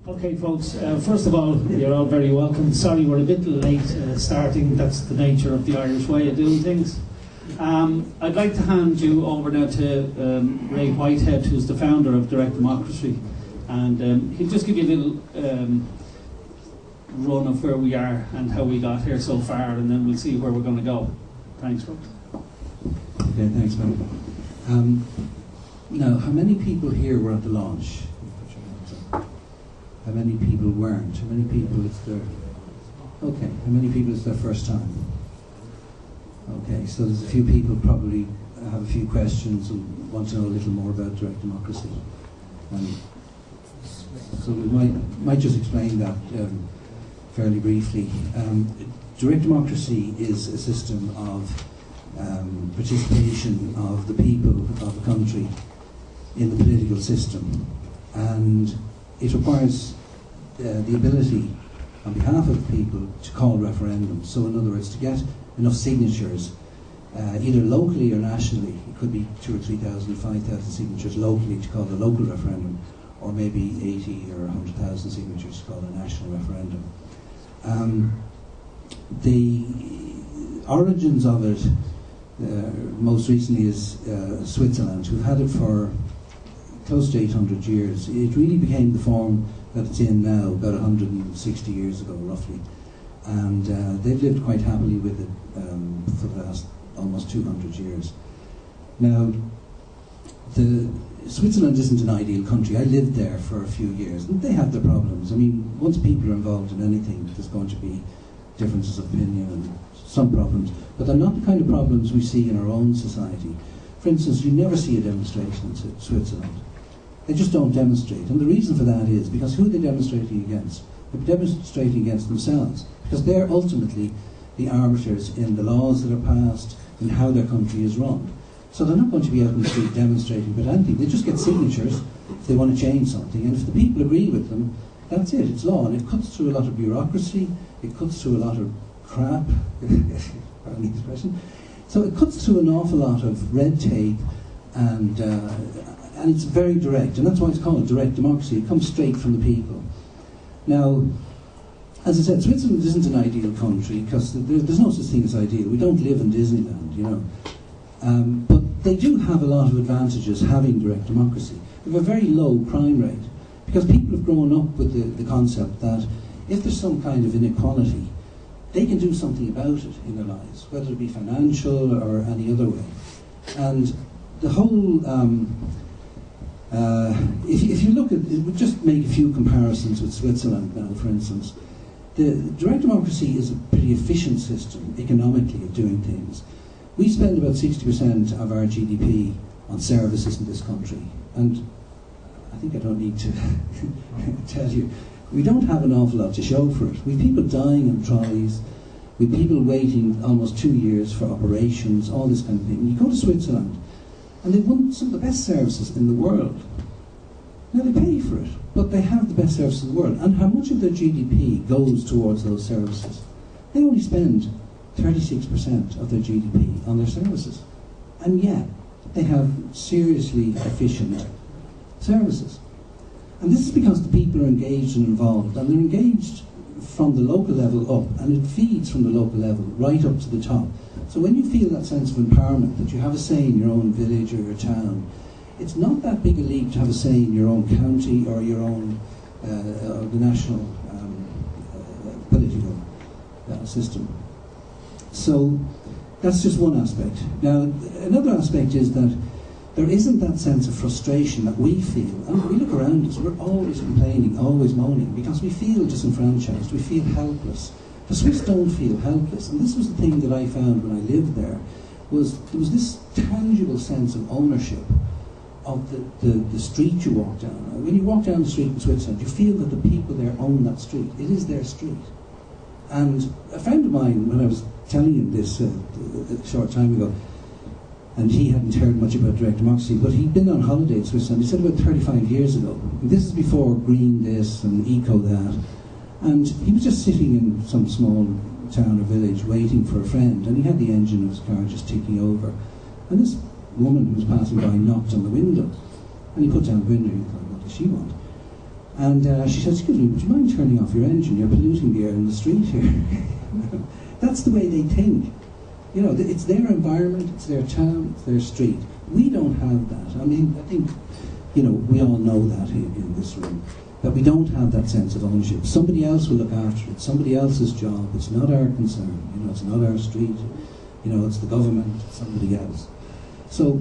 Okay, folks, first of all, you're all very welcome. Sorry we're a bit late starting. That's the nature of the Irish way of doing things. I'd like to hand you over now to Ray Whitehead, who's the founder of Direct Democracy, and he'll just give you a little run of where we are and how we got here so far, and then we'll see where we're going to go. Thanks, folks. Okay, thanks, man. Now, how many people here were at the launch? How many people weren't? How many people it's their... Okay, how many people it's their first time? Okay, so there's a few people probably have a few questions and want to know a little more about direct democracy. So we might just explain that fairly briefly. Direct democracy is a system of participation of the people of a country in the political system, and it requires the ability on behalf of the people to call referendums. So in other words, to get enough signatures, either locally or nationally. It could be 2,000 or 3,000 or 5,000 signatures locally to call a local referendum, or maybe 80 or 100,000 signatures to call a national referendum. The origins of it most recently is Switzerland, who've had it for close to 800 years. It really became the form that it's in now about 160 years ago, roughly. And they've lived quite happily with it for the last almost 200 years. Now, Switzerland isn't an ideal country. I lived there for a few years, and they have their problems. I mean, once people are involved in anything, there's going to be differences of opinion and some problems, but they're not the kind of problems we see in our own society. For instance, you never see a demonstration in Switzerland. They just don't demonstrate, and the reason for that is because who are they demonstrating against? They're demonstrating against themselves, because they're ultimately the arbiters in the laws that are passed and how their country is run. So they're not going to be out in the street demonstrating about anything. They just get signatures if they want to change something, and if the people agree with them, that's it, it's law, and it cuts through a lot of bureaucracy, it cuts through a lot of crap, pardon the expression. So it cuts through an awful lot of red tape, and it's very direct, and that's why it's called direct democracy. It comes straight from the people. Now, as I said, Switzerland isn't an ideal country because there's no such thing as ideal. We don't live in Disneyland, you know. But they do have a lot of advantages having direct democracy. They have a very low crime rate because people have grown up with the concept that if there's some kind of inequality, they can do something about it in their lives, whether it be financial or any other way. And the whole, if you look at it, we'll just make a few comparisons with Switzerland now, for instance. The direct democracy is a pretty efficient system economically of doing things. We spend about 60% of our GDP on services in this country, and I think I don't need to tell you, we don't have an awful lot to show for it. We've people dying in trolleys, we've people waiting almost 2 years for operations, all this kind of thing. You go to Switzerland, and they've won some of the best services in the world. Now they pay for it, but they have the best services in the world. And how much of their GDP goes towards those services? They only spend 36% of their GDP on their services. And yet, they have seriously efficient services. And this is because the people are engaged and involved, and they're engaged from the local level up, and it feeds from the local level right up to the top. So when you feel that sense of empowerment, that you have a say in your own village or your town, it's not that big a leap to have a say in your own county or your own or the national political system. So that's just one aspect. Now, another aspect is that there isn't that sense of frustration that we feel. And we look around us, we're always complaining, always moaning, because we feel disenfranchised, we feel helpless. The Swiss don't feel helpless, and this was the thing that I found when I lived there, was there was this tangible sense of ownership of the street you walk down. When you walk down the street in Switzerland, you feel that the people there own that street. It is their street. And a friend of mine, when I was telling him this a short time ago, and he hadn't heard much about direct democracy, but he'd been on holiday in Switzerland, he said about 35 years ago. And this is before green this and eco that. And he was just sitting in some small town or village waiting for a friend, and he had the engine of his car just ticking over. And this woman who was passing by knocked on the window. And he put down the window and he thought, what does she want? And she said, "Excuse me, would you mind turning off your engine? You're polluting the air in the street here." That's the way they think. You know, it's their environment, it's their town, it's their street. We don't have that. I mean, I think, you know, we all know that in this room, that we don't have that sense of ownership. Somebody else will look after it. Somebody else's job. It's not our concern. You know, it's not our street. You know, it's the government. It's somebody else. So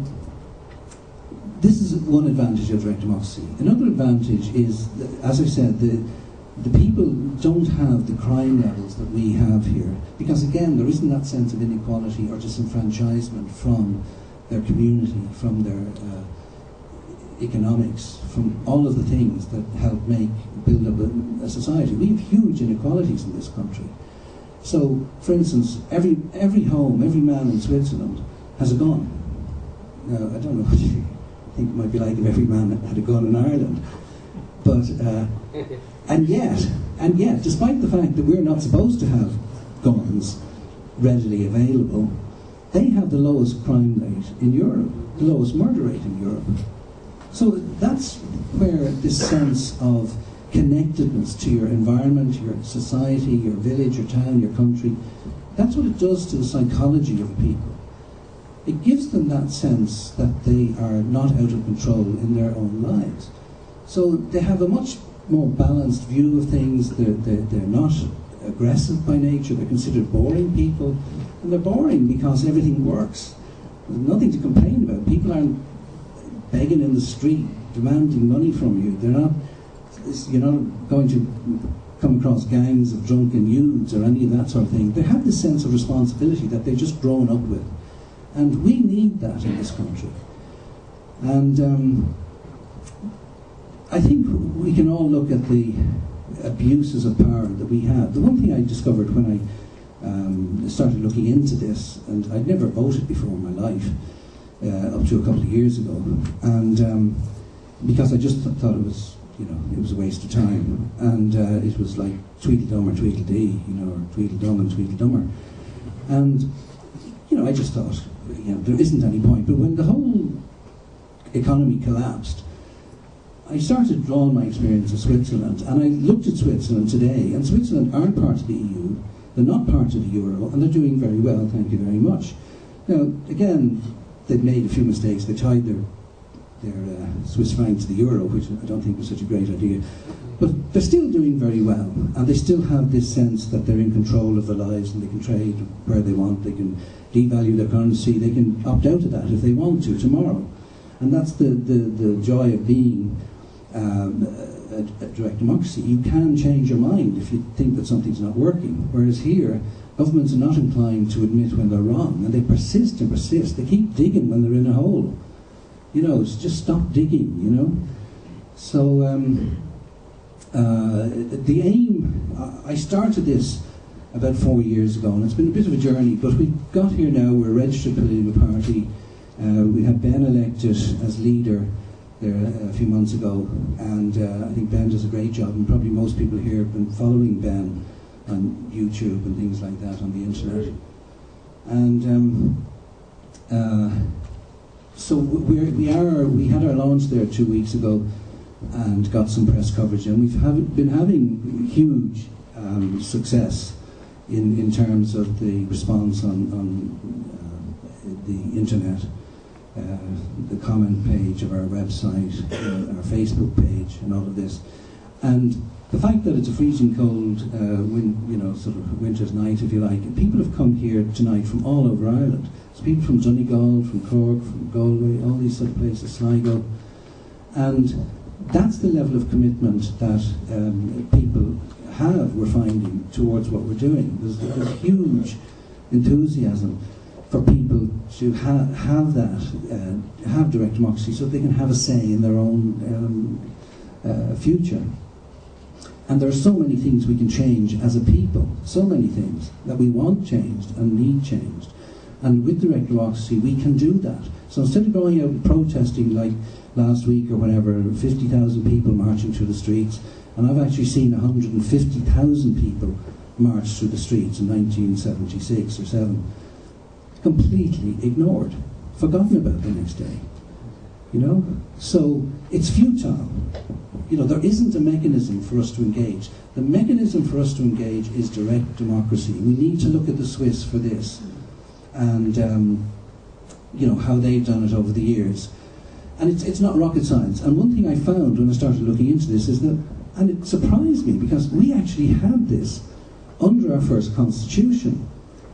this is one advantage of direct democracy. Another advantage is, that, as I said, the people don't have the crime levels that we have here, because again, there isn't that sense of inequality or disenfranchisement from their community, from their economics, from all of the things that help build up a society. We have huge inequalities in this country. So, for instance, every home, every man in Switzerland has a gun. Now, I don't know what you think it might be like if every man had a gun in Ireland, but and yet, despite the fact that we're not supposed to have guns readily available, they have the lowest crime rate in Europe, the lowest murder rate in Europe. So that's where this sense of connectedness to your environment, your society, your village, your town, your country, that's what it does to the psychology of people. It gives them that sense that they are not out of control in their own lives. So they have a much more balanced view of things. They're not aggressive by nature. They're considered boring people. And they're boring because everything works. There's nothing to complain about. People aren't begging in the street, demanding money from you. You're not going to come across gangs of drunken youths or any of that sort of thing. They have this sense of responsibility that they've just grown up with. And we need that in this country. And I think we can all look at the abuses of power that we have. The one thing I discovered when I started looking into this, and I'd never voted before in my life, up to a couple of years ago, and because I just thought it was, it was a waste of time, and it was like Tweedledum or Tweedledee, or Tweedledum and Tweedledummer, and I just thought, there isn't any point. But when the whole economy collapsed, I started drawing my experience of Switzerland, and I looked at Switzerland today, and Switzerland aren't part of the EU, they're not part of the euro, and they're doing very well, thank you very much. Now, again, they've made a few mistakes. They tied their Swiss franc to the euro, which I don't think was such a great idea. But they're still doing very well, and they still have this sense that they're in control of their lives, and they can trade where they want, they can devalue their currency, they can opt out of that if they want to tomorrow. And that's the joy of being a direct democracy. You can change your mind if you think that something's not working. Whereas here, governments are not inclined to admit when they're wrong, and they persist and persist. They keep digging when they're in a hole. It's just stop digging, So the aim, I started this about 4 years ago, and it's been a bit of a journey, but we got here now. We're a registered political party. We had Ben elected as leader there a few months ago, and I think Ben does a great job, and probably most people here have been following Ben on YouTube and things like that on the internet. And so we had our launch there 2 weeks ago and got some press coverage, and we've been having huge success in terms of the response on the internet, the comment page of our website, our Facebook page, and all of this. And the fact that it's a freezing cold, sort of winter's night, if you like, people have come here tonight from all over Ireland. There's people from Donegal, from Cork, from Galway, all these sort of places, Sligo. And that's the level of commitment that people we're finding, towards what we're doing. There's huge enthusiasm for people to have that, have direct democracy, so that they can have a say in their own future. And there are so many things we can change as a people, so many things that we want changed and need changed. And with direct democracy, we can do that. So instead of going out and protesting like last week or whatever, 50,000 people marching through the streets, and I've actually seen 150,000 people march through the streets in 1976 or 7, completely ignored, forgotten about the next day. you know? So it's futile. You know, there isn't a mechanism for us to engage. The mechanism for us to engage is direct democracy. We need to look at the Swiss for this, and you know, how they've done it over the years. And it's not rocket science. And one thing I found when I started looking into this is that, and it surprised me, because we actually had this under our first constitution.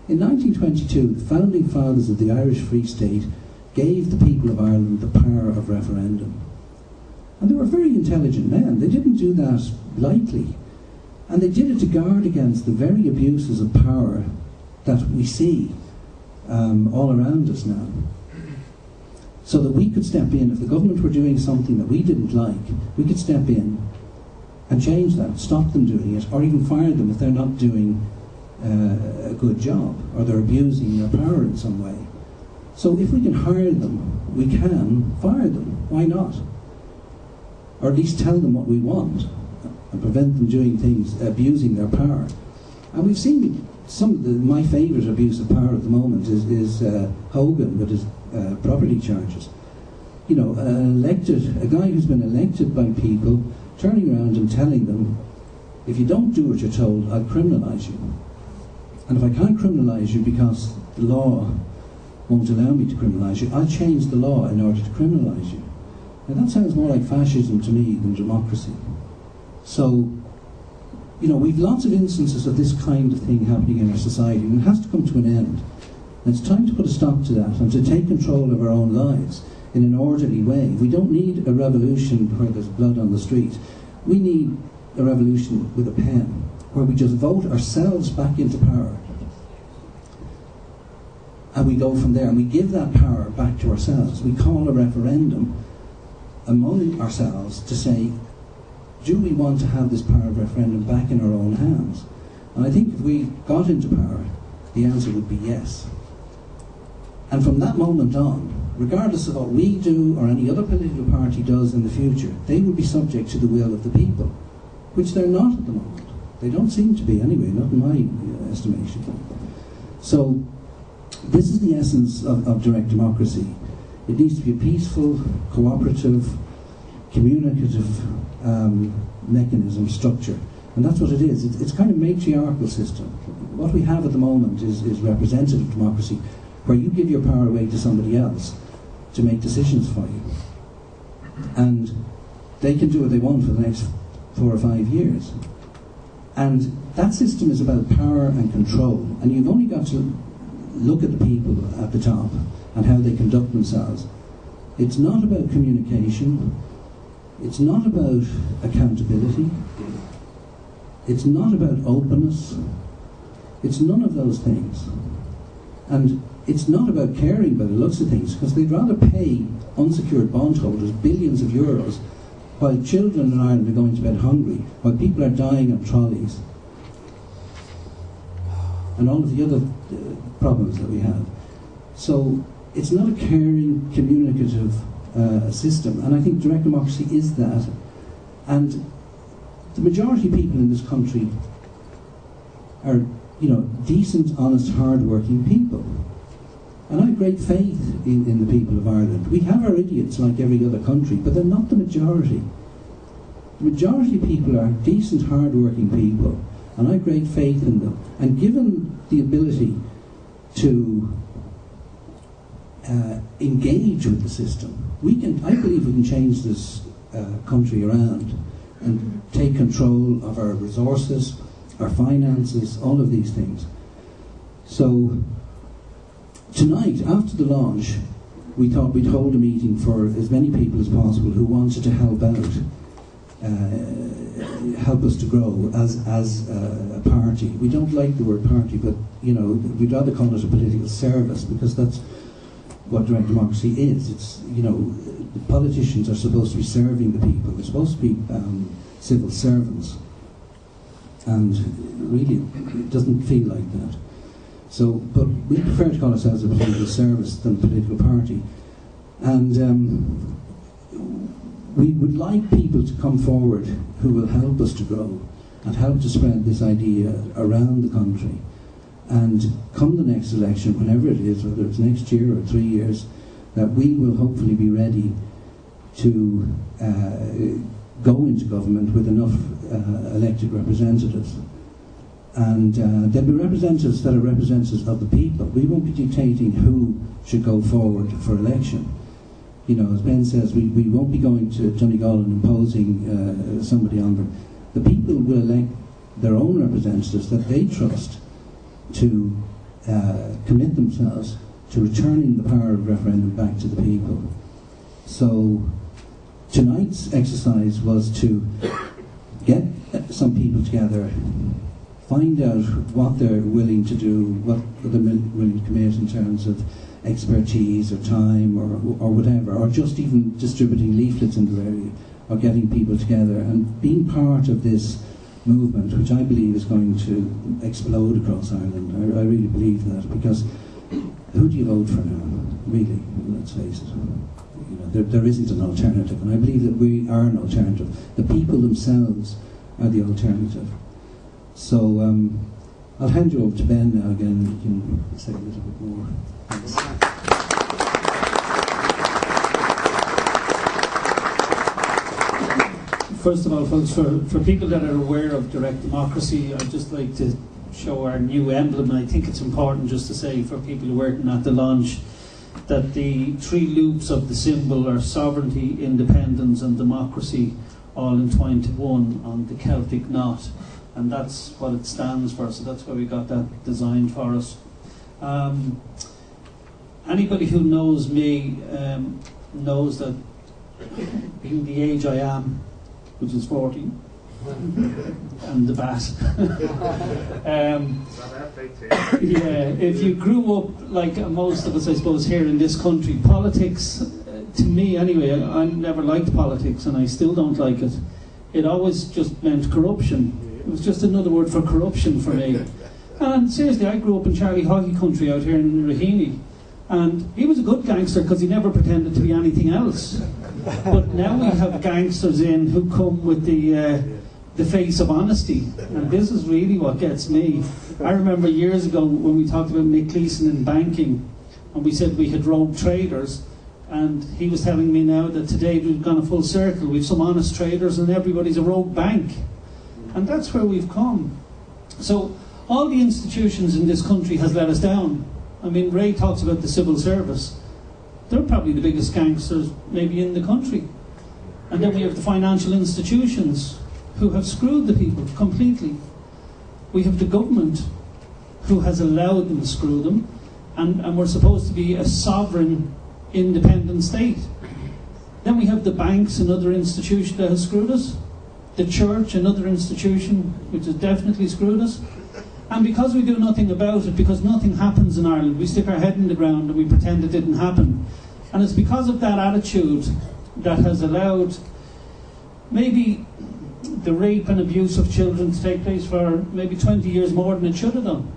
In 1922, the founding fathers of the Irish Free State gave the people of Ireland the power of referendum. And they were very intelligent men. They didn't do that lightly. And they did it to guard against the very abuses of power that we see all around us now. So that we could step in. If the government were doing something that we didn't like, we could step in and change that, stop them doing it, or even fire them if they're not doing a good job, or they're abusing their power in some way. So if we can hire them, we can fire them. Why not? Or at least tell them what we want and prevent them doing things, abusing their power. And we've seen some of my favourite abuse of power at the moment is Hogan with his property charges. You know, a guy who's been elected by people turning around and telling them, if you don't do what you're told, I'll criminalise you. And if I can't criminalise you because the law won't allow me to criminalise you, I'll change the law in order to criminalise you. Now that sounds more like fascism to me than democracy. So, you know, we've lots of instances of this kind of thing happening in our society, and it has to come to an end. And it's time to put a stop to that and to take control of our own lives in an orderly way. We don't need a revolution where there's blood on the street. We need a revolution with a pen, where we just vote ourselves back into power. And we go from there, and we give that power back to ourselves. We call a referendum among ourselves to say, do we want to have this power of referendum back in our own hands? And I think if we got into power, the answer would be yes. And from that moment on, regardless of what we do or any other political party does in the future, they would be subject to the will of the people, which they're not at the moment. They don't seem to be anyway, not in my estimation. So this is the essence of direct democracy. It needs to be a peaceful, cooperative, communicative mechanism, structure. And that's what it is. It's kind of matriarchal system. What we have at the moment is representative democracy, where you give your power away to somebody else to make decisions for you. And they can do what they want for the next 4 or 5 years. And that system is about power and control. And you've only got to look at the people at the top and how they conduct themselves. It's not about communication. It's not about accountability. It's not about openness. It's none of those things. And it's not about caring by the looks of things, because they'd rather pay unsecured bondholders billions of euros while children in Ireland are going to bed hungry, while people are dying on trolleys, and all of the other problems that we have. So it's not a caring, communicative system, and I think direct democracy is that. And the majority of people in this country are, you know, decent, honest, hard-working people. And I have great faith in the people of Ireland. We have our idiots like every other country, but they're not the majority. The majority of people are decent, hard-working people, and I have great faith in them. And given the ability to engage with the system, I believe we can change this country around and take control of our resources, our finances, all of these things. So tonight, after the launch, we thought we'd hold a meeting for as many people as possible who wanted to help out, help us to grow as a party. We don't like the word party, but you know, we'd rather call it a political service, because that's what direct democracy is. It's, you know, the politicians are supposed to be serving the people. They're supposed to be civil servants, and really it doesn't feel like that. So, but we prefer to call ourselves a political service than a political party. And we would like people to come forward who will help us to grow and help to spread this idea around the country. And come the next election, whenever it is, whether it's next year or 3 years, that we will hopefully be ready to go into government with enough elected representatives. And there'll be representatives that are representatives of the people. We won't be dictating who should go forward for election. You know, as Ben says, we won't be going to Donegal and imposing somebody on them. The people will elect their own representatives that they trust to commit themselves to returning the power of referendum back to the people. So tonight's exercise was to get some people together, find out what they're willing to do, what they're willing to commit in terms of expertise or time or whatever, or just even distributing leaflets in the area, or getting people together and being part of this movement, which I believe is going to explode across Ireland. I really believe that, because who do you vote for now? Really, let's face it. You know, there isn't an alternative, and I believe that we are an alternative. The people themselves are the alternative. So I'll hand you over to Ben now again, and you can say a little bit more. Thanks. First of all, folks, for people that are aware of direct democracy, I'd just like to show our new emblem. I think it's important just to say, for people who weren't at the launch, that the three loops of the symbol are sovereignty, independence and democracy, all entwined to one on the Celtic knot. And that's what it stands for, so that's why we got that designed for us. Anybody who knows me knows that, being the age I am, which is 40, and the bat. Yeah, if you grew up like most of us, I suppose, here in this country, politics, to me anyway, I never liked politics, and I still don't like it. It always just meant corruption. It was just another word for corruption for me. And seriously, I grew up in Charlie Haughey country out here in Raheny, and he was a good gangster because he never pretended to be anything else. But now we have gangsters in who come with the face of honesty, and this is really what gets me. I remember years ago when we talked about Nick Gleeson in banking, and we said we had rogue traders, and he was telling me now that today we've gone a full circle. We've some honest traders and everybody's a rogue bank. And that's where we've come. So all the institutions in this country has let us down. I mean, Ray talks about the civil service. They're probably the biggest gangsters maybe in the country. And then we have the financial institutions who have screwed the people completely. We have the government who has allowed them to screw them, and we're supposed to be a sovereign, independent state. Then we have the banks, another institution that has screwed us. The church, another institution which has definitely screwed us. And because we do nothing about it, because nothing happens in Ireland, we stick our head in the ground and we pretend it didn't happen. And it's because of that attitude that has allowed maybe the rape and abuse of children to take place for maybe 20 years more than it should have done.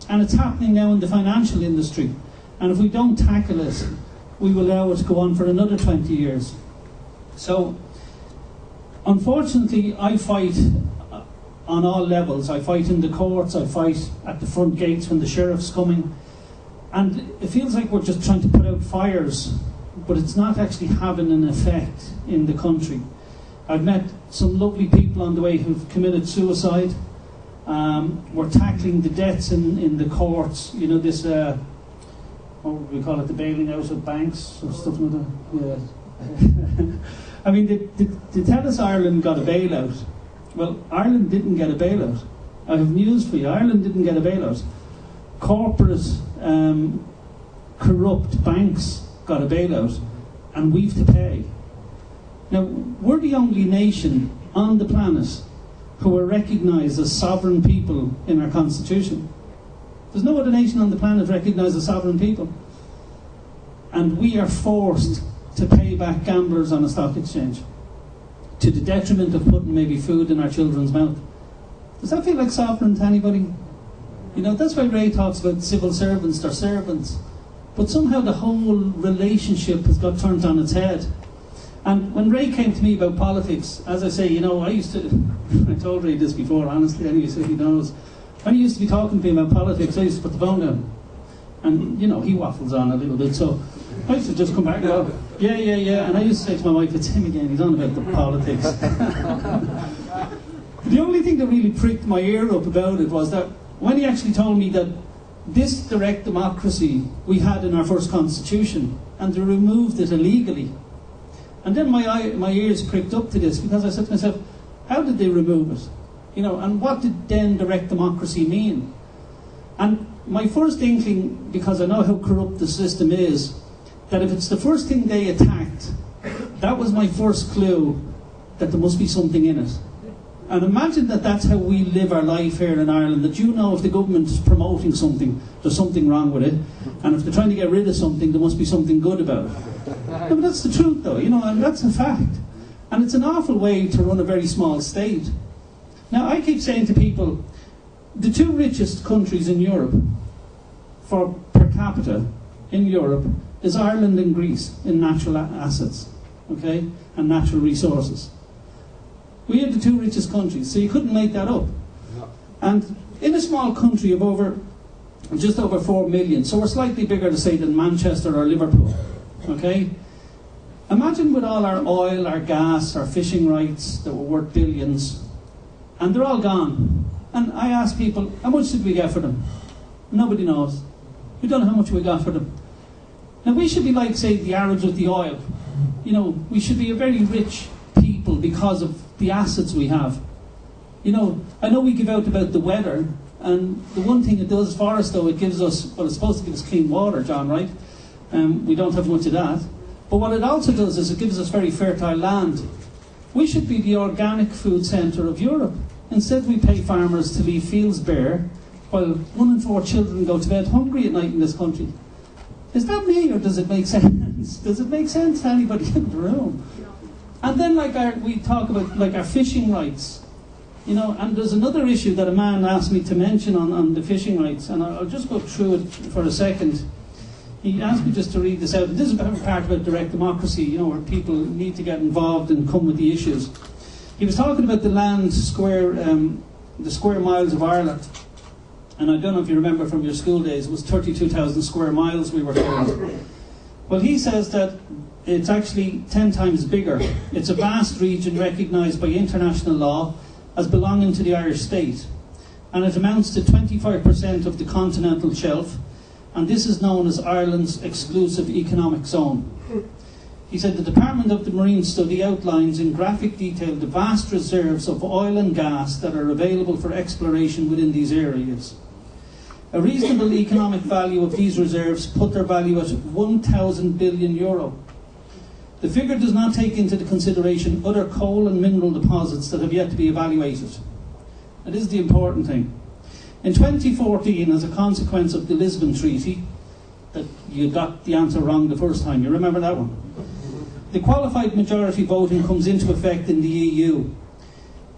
And it's happening now in the financial industry. And if we don't tackle it, we will allow it to go on for another 20 years. So, unfortunately, I fight on all levels. I fight in the courts, I fight at the front gates when the sheriff's coming. And it feels like we're just trying to put out fires, but it's not actually having an effect in the country. I've met some lovely people on the way who've committed suicide. We're tackling the debts in the courts. You know, this, what would we call it, the bailing out of banks or stuff like that? Yeah. I mean, they tell us Ireland got a bailout. Well, Ireland didn't get a bailout. I have news for you. Ireland didn't get a bailout. Corporate, corrupt banks got a bailout, and we've to pay. Now, we're the only nation on the planet who are recognised as sovereign people in our constitution. There's no other nation on the planet recognised as sovereign people. And we are forced to pay back gamblers on a stock exchange, to the detriment of putting maybe food in our children's mouth. Does that feel like sovereign to anybody? You know, that's why Ray talks about civil servants, they're servants. But somehow the whole relationship has got turned on its head. And when Ray came to me about politics, as I say, you know, I told Ray this before, honestly, anyway, so he knows. When he used to be talking to me about politics, I used to put the phone down. And, you know, he waffles on a little bit, so I used to just come back and go, Yeah. And I used to say to my wife, it's him again, he's on about the politics. The only thing that really pricked my ear up about it was that when he actually told me that this direct democracy we had in our first constitution, and they removed it illegally. And then my ears pricked up to this, because I said to myself, how did they remove it? You know, and what did then direct democracy mean? And my first inkling, because I know how corrupt the system is, that if it's the first thing they attacked, that was my first clue that there must be something in it. And imagine that that's how we live our life here in Ireland, that you know if the government is promoting something, there's something wrong with it, and if they're trying to get rid of something, there must be something good about it. No, but that's the truth though, you know, and that's a fact. And it's an awful way to run a very small state. Now I keep saying to people, the two richest countries in Europe, for per capita in Europe, is Ireland and Greece in natural assets, okay, and natural resources. We are the two richest countries, so you couldn't make that up. No. And in a small country of just over 4 million, so we're slightly bigger to say than Manchester or Liverpool, okay? Imagine with all our oil, our gas, our fishing rights that were worth billions, and they're all gone. And I ask people, how much did we get for them? Nobody knows. We don't know how much we got for them. Now we should be like, say, the Arabs with the oil. You know, we should be a very rich people because of the assets we have. You know, I know we give out about the weather, and the one thing it does for us though, it gives us, well, it's supposed to give us clean water, John, right? We don't have much of that. But what it also does is it gives us very fertile land. We should be the organic food centre of Europe. Instead we pay farmers to leave fields bare, while 1 in 4 children go to bed hungry at night in this country. Is that me, or does it make sense? Does it make sense to anybody in the room? And then we talk about like our fishing rights, you know, and there's another issue that a man asked me to mention on the fishing rights, and I'll just go through it for a second. He asked me just to read this out. This is part about direct democracy, you know, where people need to get involved and come with the issues. He was talking about the square miles of Ireland. And I don't know if you remember from your school days, it was 32,000 square miles we were told. Well, he says that it's actually 10 times bigger. It's a vast region recognised by international law as belonging to the Irish state. And it amounts to 25% of the continental shelf. And this is known as Ireland's exclusive economic zone. He said the Department of the Marine Study outlines in graphic detail the vast reserves of oil and gas that are available for exploration within these areas. A reasonable economic value of these reserves put their value at €1,000 billion. The figure does not take into consideration other coal and mineral deposits that have yet to be evaluated. That is the important thing. In 2014, as a consequence of the Lisbon Treaty, that you got the answer wrong the first time, you remember that one? The qualified majority voting comes into effect in the EU.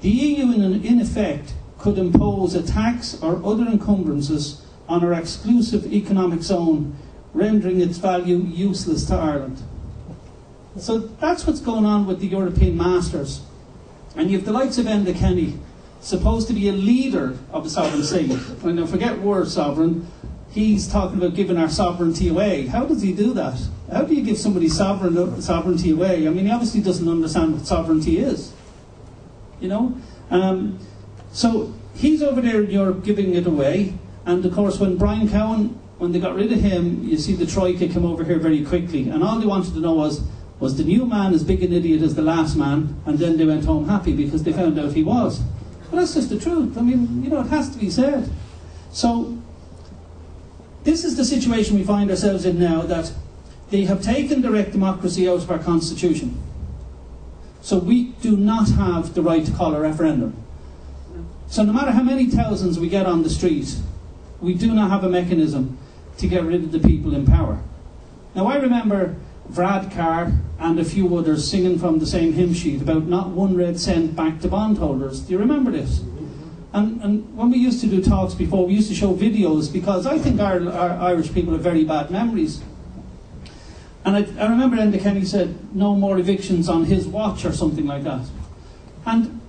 The EU, in effect, could impose a tax or other encumbrances on our exclusive economic zone, rendering its value useless to Ireland. So that's what's going on with the European masters. And you have the likes of Enda Kenny, supposed to be a leader of a sovereign state. And now forget we're sovereign, he's talking about giving our sovereignty away. How does he do that? How do you give somebody sovereignty away? I mean, he obviously doesn't understand what sovereignty is. You know? So he's over there in Europe giving it away. And of course, when Brian Cowen, when they got rid of him, you see the Troika come over here very quickly. And all they wanted to know was the new man as big an idiot as the last man? And then they went home happy because they found out he was. But that's just the truth. I mean, you know, it has to be said. So this is the situation we find ourselves in now, that they have taken direct democracy out of our constitution. So we do not have the right to call a referendum. So no matter how many thousands we get on the street, we do not have a mechanism to get rid of the people in power. Now I remember Brad Carr and a few others singing from the same hymn sheet about not one red cent back to bondholders. Do you remember this? And when we used to do talks before, we used to show videos, because I think our Irish people have very bad memories. And I remember Enda Kenny said no more evictions on his watch or something like that. And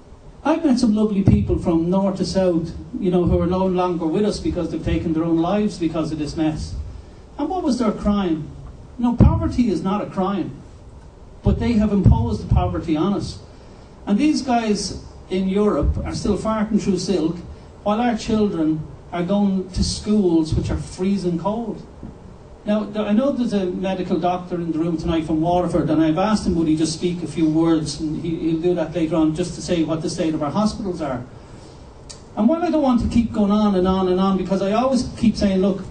I've met some lovely people from north to south, you know, who are no longer with us because they've taken their own lives because of this mess. And what was their crime? No, poverty is not a crime. but they have imposed the poverty on us. And these guys in Europe are still farting through silk, while our children are going to schools which are freezing cold. Now, I know there's a medical doctor in the room tonight from Waterford, and I've asked him would he just speak a few words, and he'll do that later on, just to say what the state of our hospitals are. And while I don't want to keep going on and on and on, because I always keep saying, look,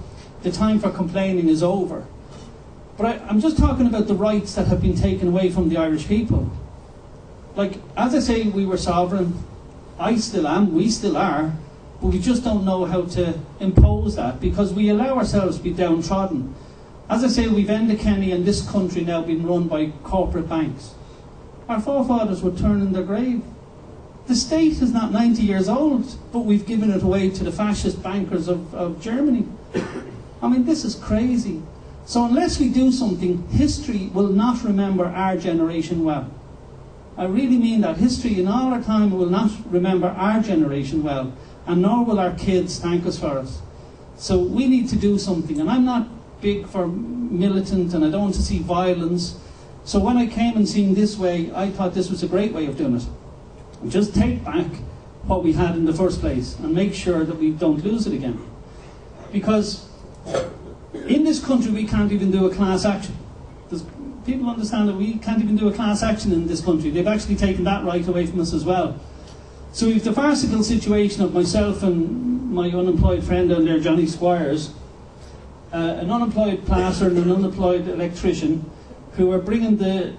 the time for complaining is over. But I'm just talking about the rights that have been taken away from the Irish people. Like, as I say, we were sovereign. I still am, we still are. But we just don't know how to impose that, because we allow ourselves to be downtrodden. As I say, we've ended Kenny and this country now being run by corporate banks. Our forefathers were turning their grave. The state is not 90 years old, but we've given it away to the fascist bankers of Germany. I mean, this is crazy. So unless we do something, history will not remember our generation well. I really mean that. History in all our time will not remember our generation well, and nor will our kids thank us for it. So we need to do something. And I'm not big for militant, and I don't want to see violence. So when I came and seen this way, I thought this was a great way of doing it. Just take back what we had in the first place and make sure that we don't lose it again. Because in this country we can't even do a class action. People understand that we can't even do a class action in this country. They've actually taken that right away from us as well. So we've the farcical situation of myself and my unemployed friend down there, Johnny Squires, an unemployed plasterer and an unemployed electrician, who are bringing the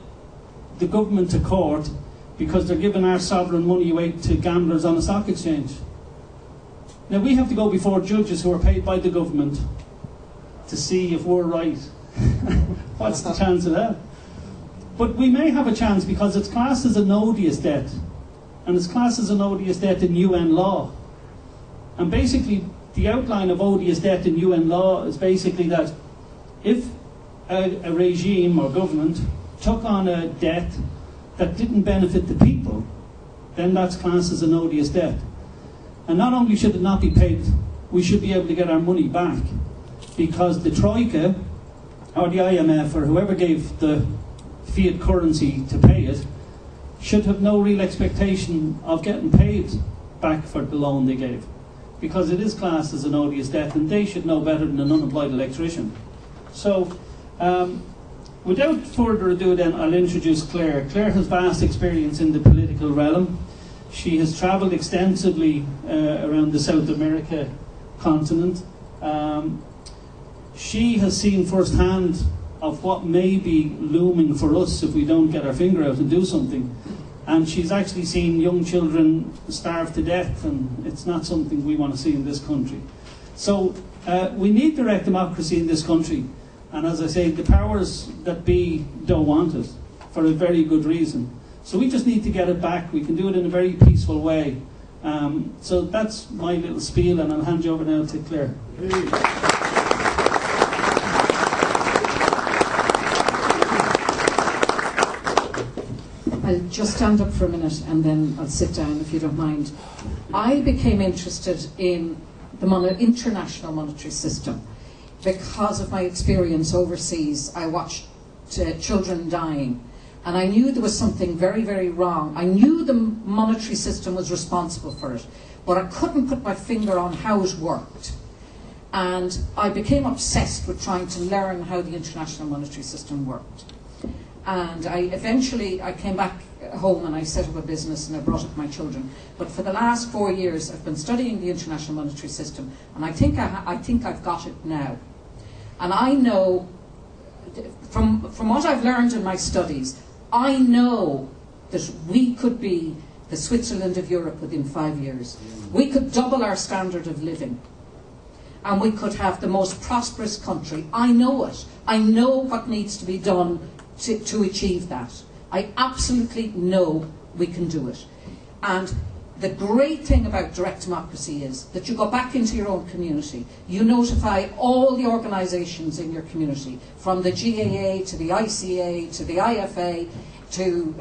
government to court because they're giving our sovereign money away to gamblers on a stock exchange. Now we have to go before judges who are paid by the government to see if we're right. What's the chance of that? But we may have a chance, because it's classed as an odious debt. And it's classed as an odious debt in UN law. And basically, the outline of odious debt in UN law is basically that if a regime or government took on a debt that didn't benefit the people, then that's classed as an odious debt. And not only should it not be paid, we should be able to get our money back, because the Troika or the IMF or whoever gave the fiat currency to pay it should have no real expectation of getting paid back for the loan they gave, because it is classed as an odious debt, and they should know better than an unemployed electrician. So without further ado then, I'll introduce Claire. Claire has vast experience in the political realm. She has travelled extensively around the South America continent. She has seen firsthand of what may be looming for us if we don't get our finger out and do something. And she's actually seen young children starve to death, and it's not something we want to see in this country. So we need direct democracy in this country. And as I say, the powers that be don't want it, for a very good reason. So we just need to get it back. We can do it in a very peaceful way. So that's my little spiel, and I'll hand you over now to Claire. I'll just stand up for a minute and then I'll sit down if you don't mind. I became interested in the international monetary system because of my experience overseas. I watched children dying, and I knew there was something very, very wrong. I knew the monetary system was responsible for it, but I couldn't put my finger on how it worked. And I became obsessed with trying to learn how the international monetary system worked. And I came back home and I set up a business and I brought up my children. But for the last 4 years, I've been studying the international monetary system, and I think I've got it now. And I know, from what I've learned in my studies, I know that we could be the Switzerland of Europe within 5 years. We could double our standard of living, and we could have the most prosperous country. I know it. I know what needs to be done to achieve that. I absolutely know we can do it. And the great thing about direct democracy is that you go back into your own community. You notify all the organisations in your community, from the GAA to the ICA to the IFA to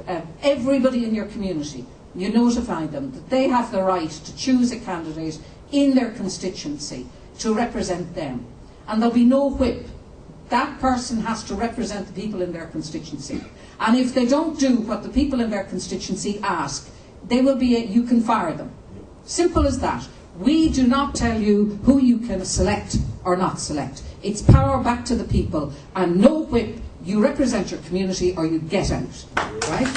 everybody in your community. You notify them that they have the right to choose a candidate in their constituency to represent them. And there'll be no whip. That person has to represent the people in their constituency. And if they don't do what the people in their constituency ask, they will be, you can fire them. Simple as that. We do not tell you who you can select or not select. It's power back to the people, and no whip. You represent your community or you get out. Right?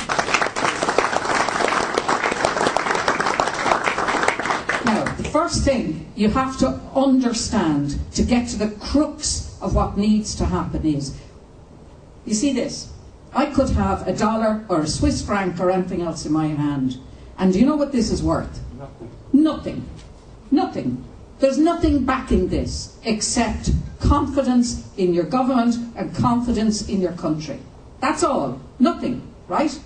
Now, the first thing you have to understand to get to the crux of what needs to happen is, you see this, I could have a dollar or a Swiss franc or anything else in my hand, and do you know what this is worth? Nothing. Nothing. There's nothing backing this except confidence in your government and confidence in your country. That's all. Nothing. Right?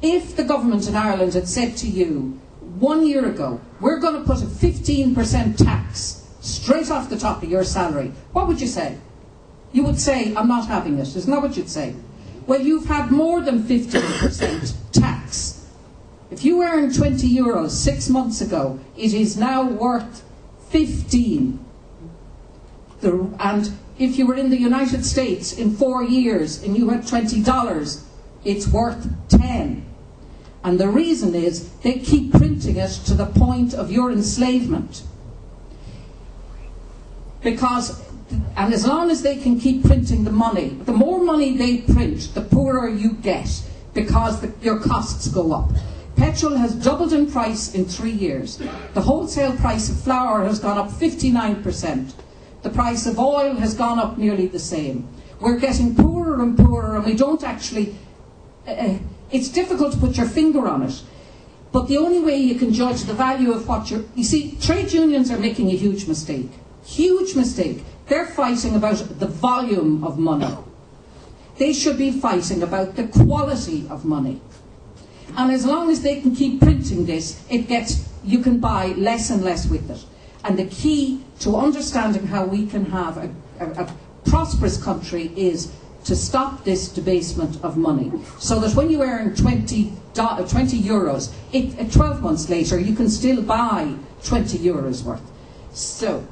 If the government in Ireland had said to you 1 year ago, we're going to put a 15% tax straight off the top of your salary, what would you say? You would say, I'm not having it. Isn't that what you'd say? Well, you've had more than 15% tax. If you earned 20 euros 6 months ago, it is now worth 15. And if you were in the United States in 4 years and you had $20, it's worth 10. And the reason is they keep printing it to the point of your enslavement. Because, and as long as they can keep printing the money, the more money they print, the poorer you get, because your costs go up. Petrol has doubled in price in 3 years. The wholesale price of flour has gone up 59%. The price of oil has gone up nearly the same. We're getting poorer and poorer, and we don't actually... it's difficult to put your finger on it. But the only way you can judge the value of what you're... You see, trade unions are making a huge mistake. Huge mistake. They're fighting about the volume of money. They should be fighting about the quality of money. And as long as they can keep printing this, you can buy less and less with it. And the key to understanding how we can have a prosperous country is to stop this debasement of money. So that when you earn 20 euros, 12 months later, you can still buy 20 euros worth. So,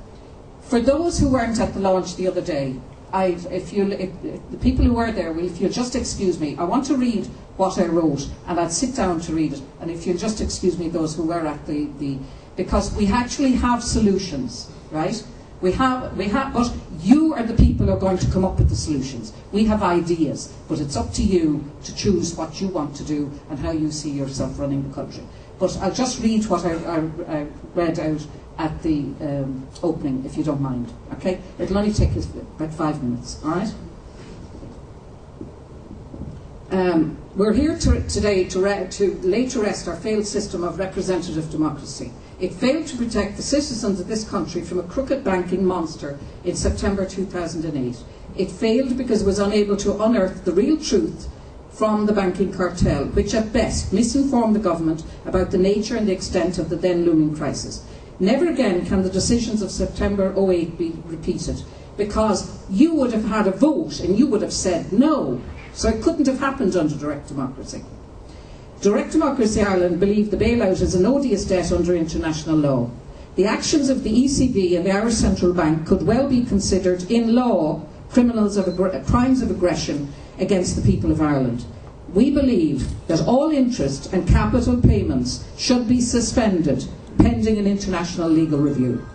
for those who weren't at the launch the other day, the people who were there, if you'll just excuse me, I want to read what I wrote, and I'd sit down to read it. And if you'll just excuse me, those who were at because we actually have solutions, right? We have, but you are the people who are going to come up with the solutions. We have ideas, but it's up to you to choose what you want to do and how you see yourself running the country. But I'll just read what I read out at the opening, if you don't mind. Okay? It'll only take us about 5 minutes. All right? We're here today to lay to rest our failed system of representative democracy. It failed to protect the citizens of this country from a crooked banking monster in September 2008. It failed because it was unable to unearth the real truth from the banking cartel, which at best misinformed the government about the nature and the extent of the then looming crisis. Never again can the decisions of September 2008 be repeated, because you would have had a vote and you would have said no. So it couldn't have happened under direct democracy. Direct Democracy Ireland believed the bailout is an odious debt under international law. The actions of the ECB and the Irish Central Bank could well be considered in law crimes of aggression against the people of Ireland. We believe that all interest and capital payments should be suspended pending an international legal review.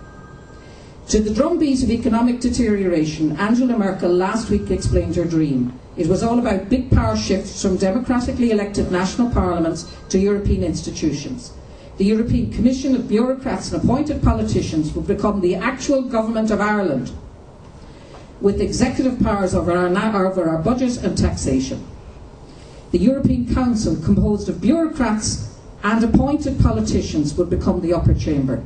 To the drumbeat of economic deterioration, Angela Merkel last week explained her dream. It was all about big power shifts from democratically elected national parliaments to European institutions. The European Commission of bureaucrats and appointed politicians would become the actual government of Ireland, with executive powers over our budget and taxation. The European Council, composed of bureaucrats and appointed politicians, would become the upper chamber.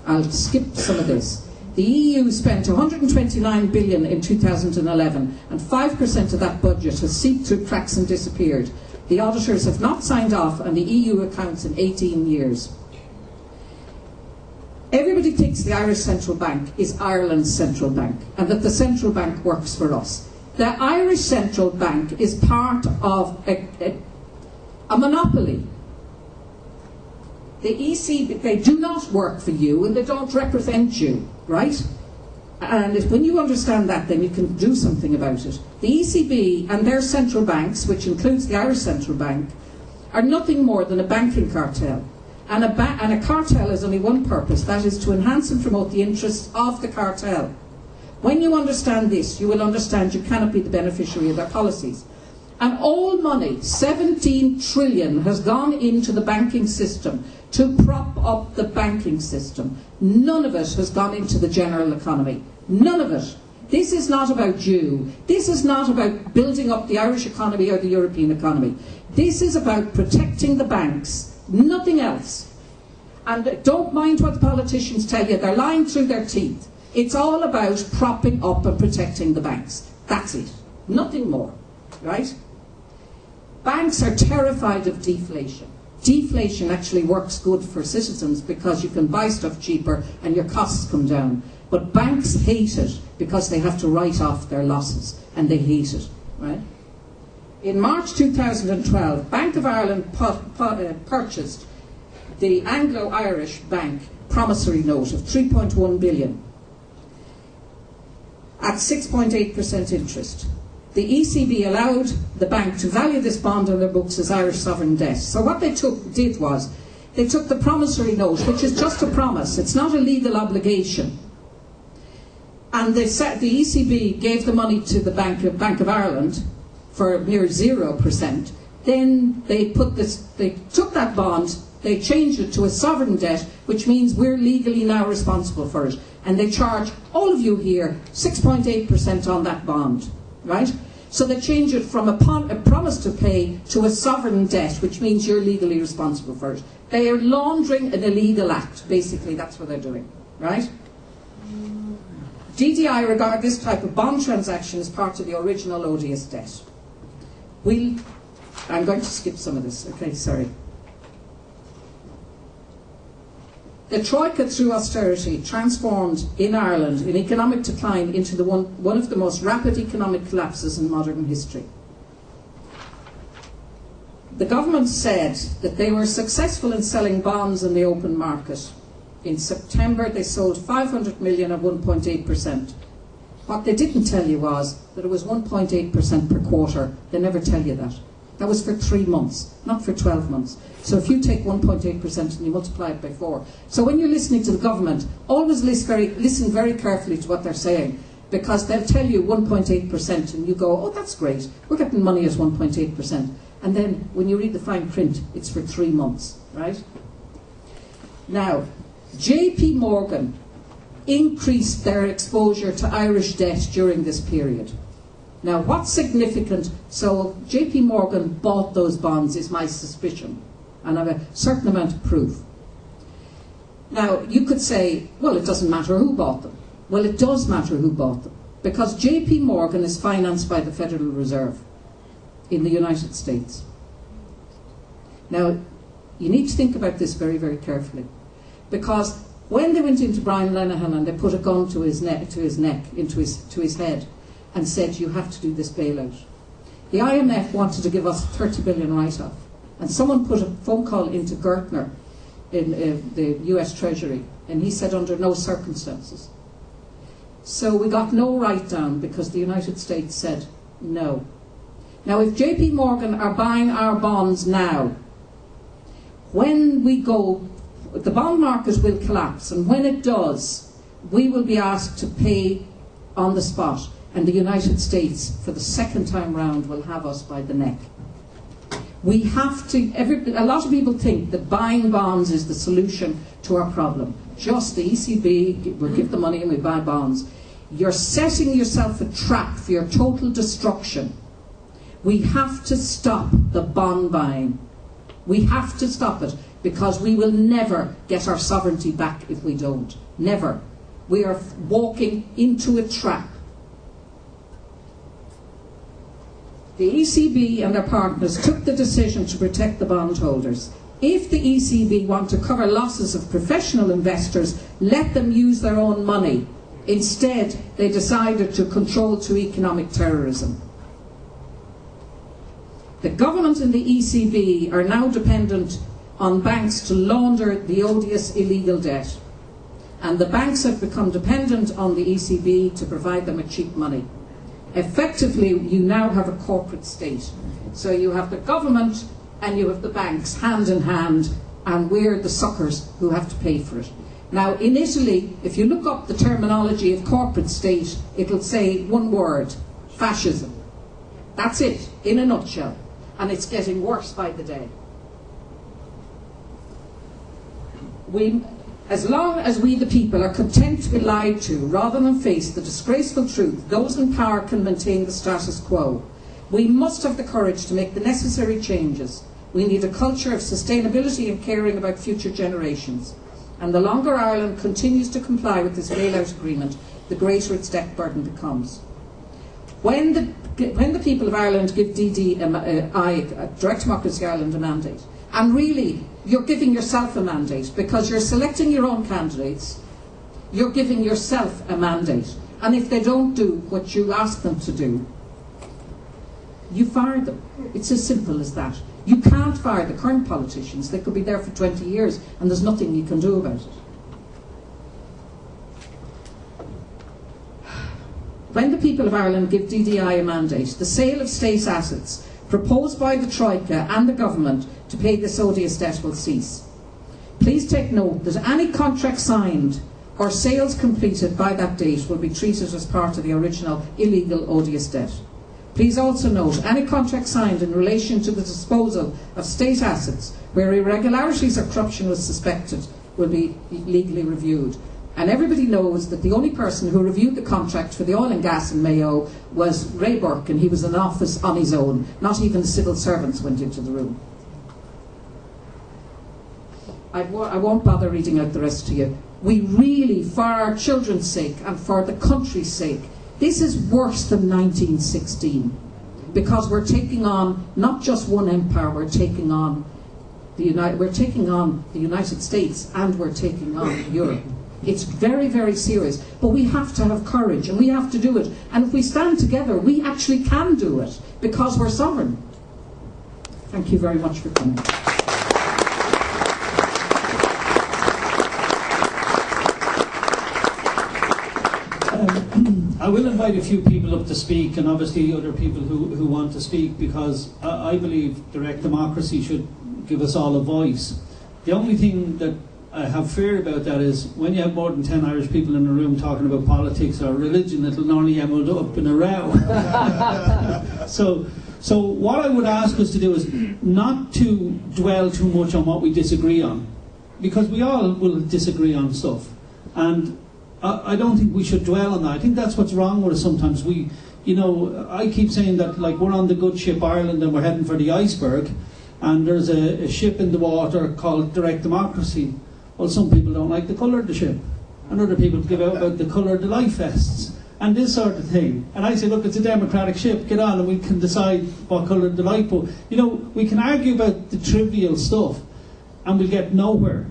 I'll skip some of this. The EU spent 129 billion in 2011, and 5% of that budget has seeped through cracks and disappeared. The auditors have not signed off on the EU accounts in 18 years. Everybody thinks the Irish Central Bank is Ireland's central bank, and that the central bank works for us. The Irish Central Bank is part of a monopoly. The ECB, they do not work for you and they don't represent you, right? And when you understand that, then you can do something about it. The ECB and their central banks, which includes the Irish Central Bank, are nothing more than a banking cartel. And a cartel has only one purpose, that is to enhance and promote the interests of the cartel. When you understand this, you will understand you cannot be the beneficiary of their policies. And all money, 17 trillion, has gone into the banking system to prop up the banking system. None of it has gone into the general economy. None of it. This is not about you. This is not about building up the Irish economy or the European economy. This is about protecting the banks. Nothing else. And don't mind what the politicians tell you. They're lying through their teeth. It's all about propping up and protecting the banks. That's it. Nothing more. Right? Banks are terrified of deflation. Deflation actually works good for citizens because you can buy stuff cheaper and your costs come down. But banks hate it because they have to write off their losses, and they hate it. Right? In March 2012, Bank of Ireland purchased the Anglo-Irish Bank promissory note of 3.1 billion at 6.8% interest. The ECB allowed the bank to value this bond on their books as Irish sovereign debt. So what they did was, they took the promissory note, which is just a promise, it's not a legal obligation, and the ECB gave the money to the Bank of Ireland for mere 0%. Then they took that bond, they changed it to a sovereign debt, which means we're legally now responsible for it. And they charge all of you here 6.8% on that bond, right? So they change it from a promise to pay to a sovereign debt, which means you're legally responsible for it. They are laundering an illegal act, basically. That's what they're doing, right? DDI regard this type of bond transaction as part of the original odious debt. I'm going to skip some of this, okay, sorry. The Troika, through austerity, transformed in Ireland an economic decline into one of the most rapid economic collapses in modern history. The government said that they were successful in selling bonds in the open market. In September, they sold 500 million at 1.8%. What they didn't tell you was that it was 1.8% per quarter. They never tell you that. That was for 3 months, not for 12 months. So if you take 1.8% and you multiply it by 4. So when you're listening to the government, always listen very carefully to what they're saying, because they'll tell you 1.8% and you go, oh, that's great. We're getting money at 1.8%. And then when you read the fine print, it's for 3 months, right? Now, JP Morgan increased their exposure to Irish debt during this period. Now, what's significant, so JP Morgan bought those bonds is my suspicion, and I have a certain amount of proof. Now, you could say, well, it doesn't matter who bought them. Well, it does matter who bought them, because JP Morgan is financed by the Federal Reserve in the United States. Now, you need to think about this very, very carefully, because when they went into Brian Lenihan and they put a gun to his neck, to his head, and said, you have to do this bailout, the IMF wanted to give us 30 billion write-off, and someone put a phone call into Gertner in the US Treasury, and he said under no circumstances. So we got no write-down because the United States said no. Now, if JP Morgan are buying our bonds now, when we go, the bond market will collapse, and when it does, we will be asked to pay on the spot, and the United States, for the second time round, will have us by the neck. We have to, a lot of people think that buying bonds is the solution to our problem. Just the ECB will give the money and we buy bonds. You're setting yourself a trap for your total destruction. We have to stop the bond buying. We have to stop it, because we will never get our sovereignty back if we don't. Never. We are walking into a trap. The ECB and their partners took the decision to protect the bondholders. If the ECB want to cover losses of professional investors, let them use their own money. Instead, they decided to control to economic terrorism. The government and the ECB are now dependent on banks to launder the odious illegal debt. and the banks have become dependent on the ECB to provide them with cheap money. Effectively, you now have a corporate state. So you have the government and you have the banks hand in hand, and we're the suckers who have to pay for it. Now, in Italy, if you look up the terminology of corporate state, it'll say one word: fascism. That's it, in a nutshell. And it's getting worse by the day. As long as we, the people, are content to be lied to rather than face the disgraceful truth, those in power can maintain the status quo. We must have the courage to make the necessary changes. We need a culture of sustainability and caring about future generations. And the longer Ireland continues to comply with this bailout agreement, the greater its debt burden becomes. When the people of Ireland give DDI, Direct Democracy Ireland, a mandate, and really you're giving yourself a mandate because you're selecting your own candidates, you're giving yourself a mandate. And if they don't do what you ask them to do, you fire them. It's as simple as that. You can't fire the current politicians. They could be there for 20 years and there's nothing you can do about it. When the people of Ireland give DDI a mandate, the sale of state assets proposed by the Troika and the government to pay this odious debt will cease. Please take note that any contract signed or sales completed by that date will be treated as part of the original illegal odious debt. Please also note any contract signed in relation to the disposal of state assets where irregularities or corruption was suspected will be legally reviewed. And everybody knows that the only person who reviewed the contract for the oil and gas in Mayo was Ray Burke, and he was in office on his own. Not even the civil servants went into the room. I won't bother reading out the rest to you. We really, for our children's sake and for the country's sake, this is worse than 1916, because we're taking on not just one empire, we're taking on the United States, and we're taking on Europe. It's very, very serious, but we have to have courage and we have to do it. And if we stand together, we actually can do it because we're sovereign. Thank you very much for coming. I will invite a few people up to speak, and obviously other people who want to speak, because I believe direct democracy should give us all a voice. The only thing that I have fear about that is when you have more than 10 Irish people in a room talking about politics or religion, it'll normally end up in a row. So what I would ask us to do is not to dwell too much on what we disagree on, because we all will disagree on stuff, and I don't think we should dwell on that. I think that's what's wrong with us sometimes. I keep saying that, like, we're on the good ship Ireland and we're heading for the iceberg, and there's a ship in the water called Direct Democracy. Well, some people don't like the colour of the ship, and other people give out about the colour of the life vests and this sort of thing. And I say, look, it's a democratic ship, get on and we can decide what colour the lifeboat. We can argue about the trivial stuff and we'll get nowhere.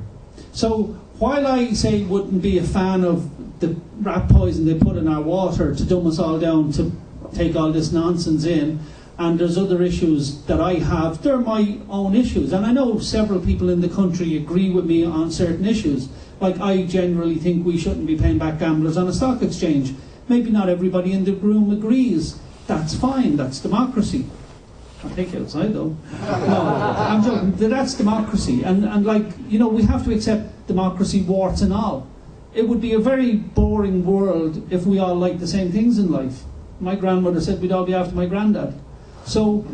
So while I say wouldn't be a fan of the rat poison they put in our water to dumb us all down to take all this nonsense in, and there's other issues that I have, they're my own issues. And I know several people in the country agree with me on certain issues. Like, I generally think we shouldn't be paying back gamblers on a stock exchange. Maybe not everybody in the room agrees. That's fine, that's democracy. I'll take you outside though. No, I'm joking. That's democracy. And we have to accept democracy, warts and all. It would be a very boring world if we all liked the same things in life. My grandmother said we'd all be after my granddad. So,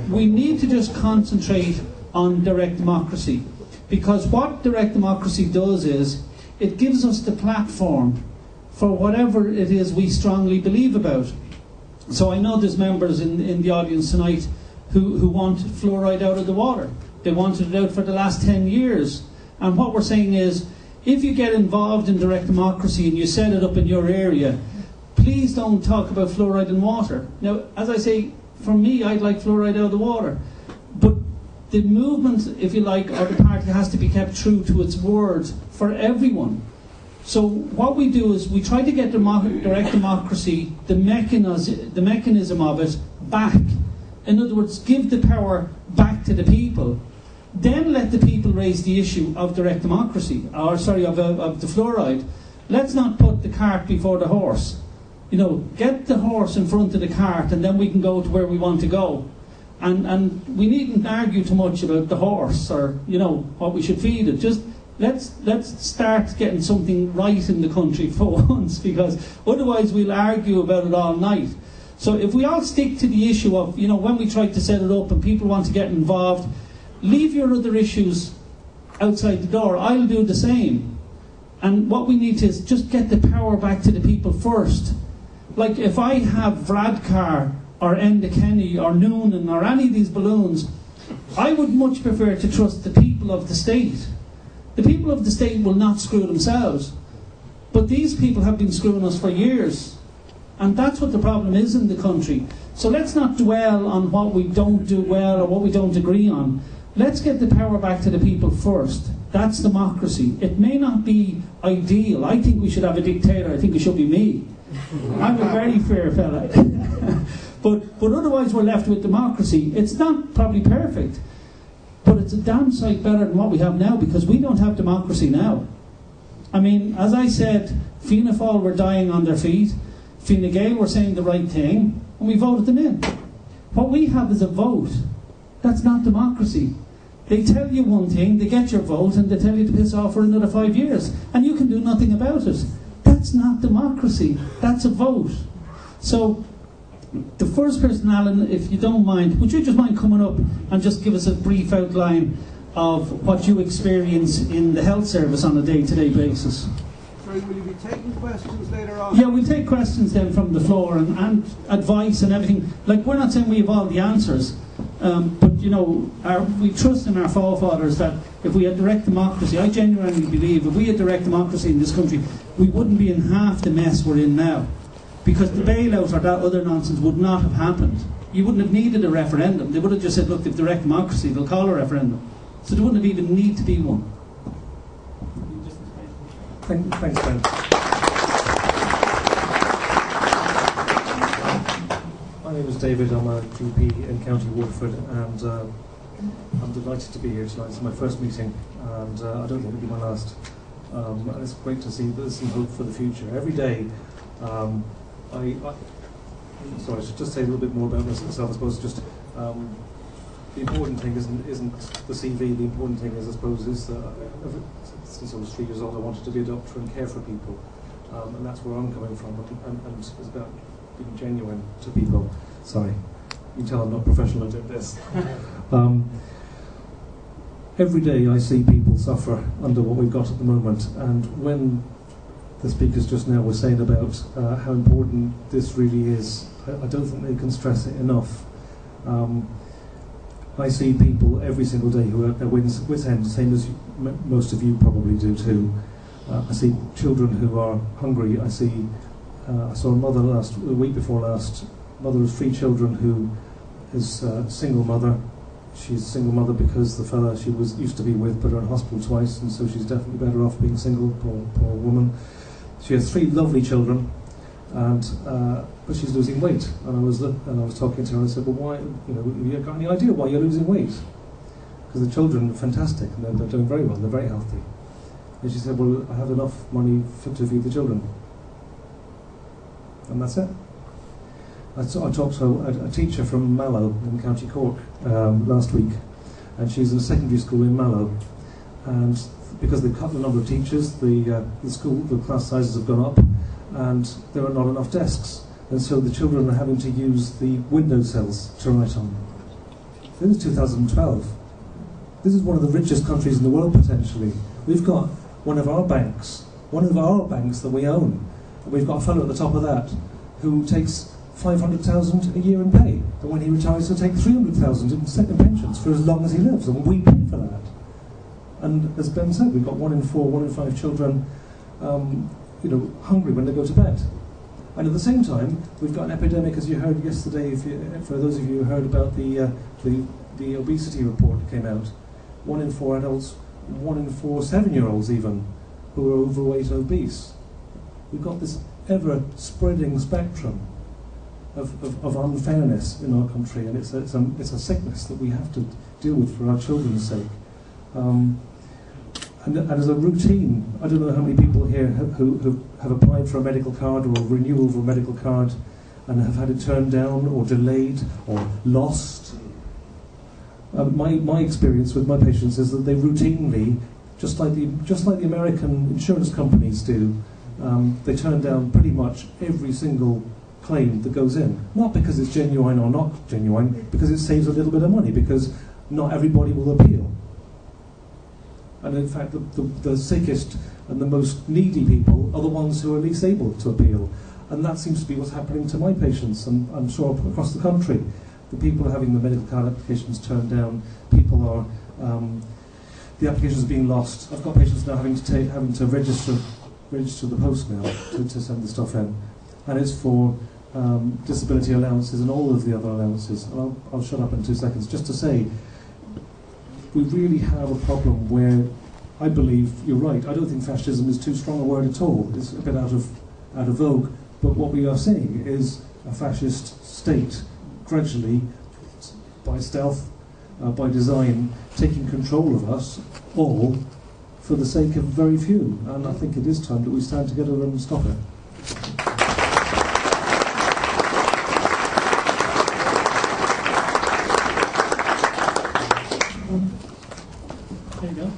we need to just concentrate on direct democracy, because what direct democracy does is it gives us the platform for whatever it is we strongly believe about. So I know there's members in the audience tonight who want fluoride out of the water. They wanted it out for the last 10 years. And what we're saying is, if you get involved in direct democracy and you set it up in your area, please don't talk about fluoride in water. Now, as I say, for me, I'd like fluoride out of the water. But the movement, if you like, or the party has to be kept true to its word for everyone. So what we do is we try to get direct democracy, the mechanism of it, back. In other words, give the power back to the people. Then let the people raise the issue of direct democracy, or sorry, of the fluoride. Let's not put the cart before the horse. You know, get the horse in front of the cart, and then we can go to where we want to go. And we needn't argue too much about the horse or, you know, what we should feed it. Just let's start getting something right in the country for once, because otherwise we'll argue about it all night. So if we all stick to the issue of, you know, when we try to set it up and people want to get involved, leave your other issues outside the door. I'll do the same. And what we need to is just get the power back to the people first. Like if I have Vradkar or Enda Kenny or Noonan or any of these balloons, I would much prefer to trust the people of the state. The people of the state will not screw themselves. But these people have been screwing us for years. And that's what the problem is in the country. So let's not dwell on what we don't do well or what we don't agree on. Let's get the power back to the people first. That's democracy. It may not be ideal. I think we should have a dictator. I think it should be me. I'm a very fair fella. but otherwise we're left with democracy. It's not probably perfect, but it's a damn sight better than what we have now, because we don't have democracy now. I mean, as I said, Fianna Fáil were dying on their feet. Fine Gael were saying the right thing, and we voted them in. What we have is a vote. That's not democracy. They tell you one thing, they get your vote, and they tell you to piss off for another 5 years, and you can do nothing about it. That's not democracy. That's a vote. So, the first person, Alan, if you don't mind, would you just mind coming up and just give us a brief outline of what you experience in the health service on a day-to-day basis? Sorry, will you be taking questions later on? Yeah, we'll take questions then from the floor and advice and everything. Like, we're not saying we have all the answers, but, you know, we trust in our forefathers that if we had direct democracy, I genuinely believe if we had direct democracy in this country, we wouldn't be in half the mess we're in now. Because the bailout or that other nonsense would not have happened. You wouldn't have needed a referendum. They would have just said, look, they've direct democracy, they'll call a referendum. So there wouldn't have even need to be one. Thanks, Ben. My name is David. I'm a GP in County Waterford, and I'm delighted to be here tonight. It's my first meeting, and I don't think it'll be my last. And it's great to see there's some hope for the future. Every day, sorry, I should just say a little bit more about myself. I suppose just the important thing isn't the CV. The important thing is, I suppose, is since I was 3 years old, I wanted to be a doctor and care for people, and that's where I'm coming from. And it's about being genuine to people. Sorry, you can tell I'm not professional at this. Every day I see people suffer under what we've got at the moment, and when the speakers just now were saying about how important this really is, I don't think they can stress it enough. I see people every single day who are at their wit's end, the same as most of you probably do too. I see children who are hungry. I saw a mother the week before last, mother of 3 children who is a single mother. She's a single mother because the fella she used to be with put her in hospital twice, and so she's definitely better off being single, poor woman. She has 3 lovely children, and but she's losing weight. And I was talking to her, and I said, well, why? Have you got any idea why you're losing weight? Because the children are fantastic, and they're doing very well. They're very healthy. And she said, well, I have enough money to feed the children, and that's it. I talked to a teacher from Mallow in County Cork last week, and she's in a secondary school in Mallow, and because they've cut the number of teachers, the class sizes have gone up, and there are not enough desks, and so the children are having to use the windowsills to write on. This is 2012. This is one of the richest countries in the world potentially. We've got one of our banks that we own, and we've got a fellow at the top of that who takes 500,000 a year in pay, and when he retires he'll take 300,000 in second pensions for as long as he lives, and we pay for that. And as Ben said, we've got 1 in 4, 1 in 5 children hungry when they go to bed. And at the same time, we've got an epidemic, as you heard yesterday, for those of you who heard about the obesity report that came out. 1 in 4 adults, 1 in 4 7-year-olds even, who are overweight and obese. We've got this ever-spreading spectrum of unfairness in our country, and it's a sickness that we have to deal with for our children's sake. And as a routine, I don't know how many people here who have applied for a medical card or a renewal of a medical card and have had it turned down or delayed or lost. My experience with my patients is that they routinely, just like the American insurance companies do, they turn down pretty much every single claim that goes in. Not because it's genuine or not genuine, because it saves a little bit of money, because not everybody will appeal. And in fact, the sickest and the most needy people are the ones who are least able to appeal. And that seems to be what's happening to my patients, and I'm sure across the country. The people are having the medical card applications turned down, people are, the applications are being lost. I've got patients now having to register the post now to send the stuff in. And it's for disability allowances and all of the other allowances. And I'll shut up in 2 seconds. Just to say, we really have a problem where I believe you're right. I don't think fascism is too strong a word at all. It's a bit out of vogue. But what we are seeing is a fascist state gradually, by stealth, by design, taking control of us all for the sake of very few. And I think it is time that we stand together and stop it. There you go.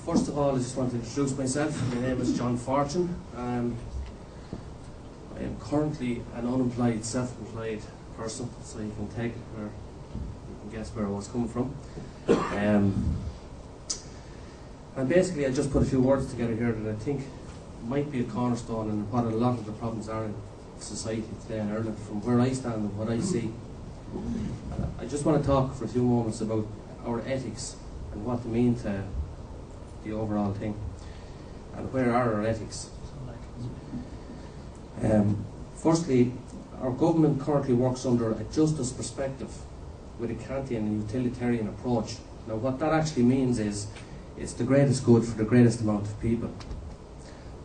First of all, I just want to introduce myself. My name is John Fortune. I am currently an unemployed, self-employed person, so you can take it where you can guess where I was coming from. And basically, I just put a few words together here that I think might be a cornerstone in what a lot of the problems are in society today in Ireland, from where I stand and what I see. I just want to talk for a few moments about our ethics and what they mean to the overall thing, and where are our ethics. Firstly, our government currently works under a justice perspective with a Kantian and utilitarian approach. Now what that actually means is it's the greatest good for the greatest amount of people.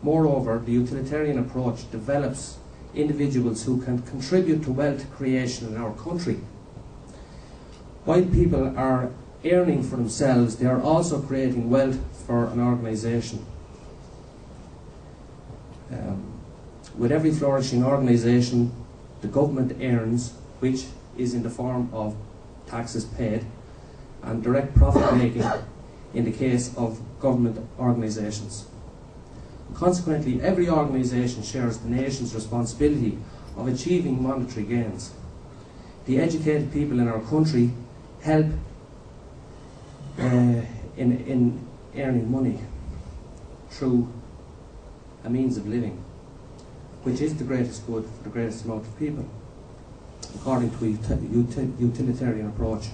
Moreover, the utilitarian approach develops individuals who can contribute to wealth creation in our country. While people are earning for themselves, they are also creating wealth for an organisation. With every flourishing organisation, the government earns, which is in the form of taxes paid and direct profit making in the case of government organisations. Consequently, every organisation shares the nation's responsibility of achieving monetary gains. The educated people in our country help in earning money through a means of living, which is the greatest good for the greatest amount of people, according to a utilitarian approach.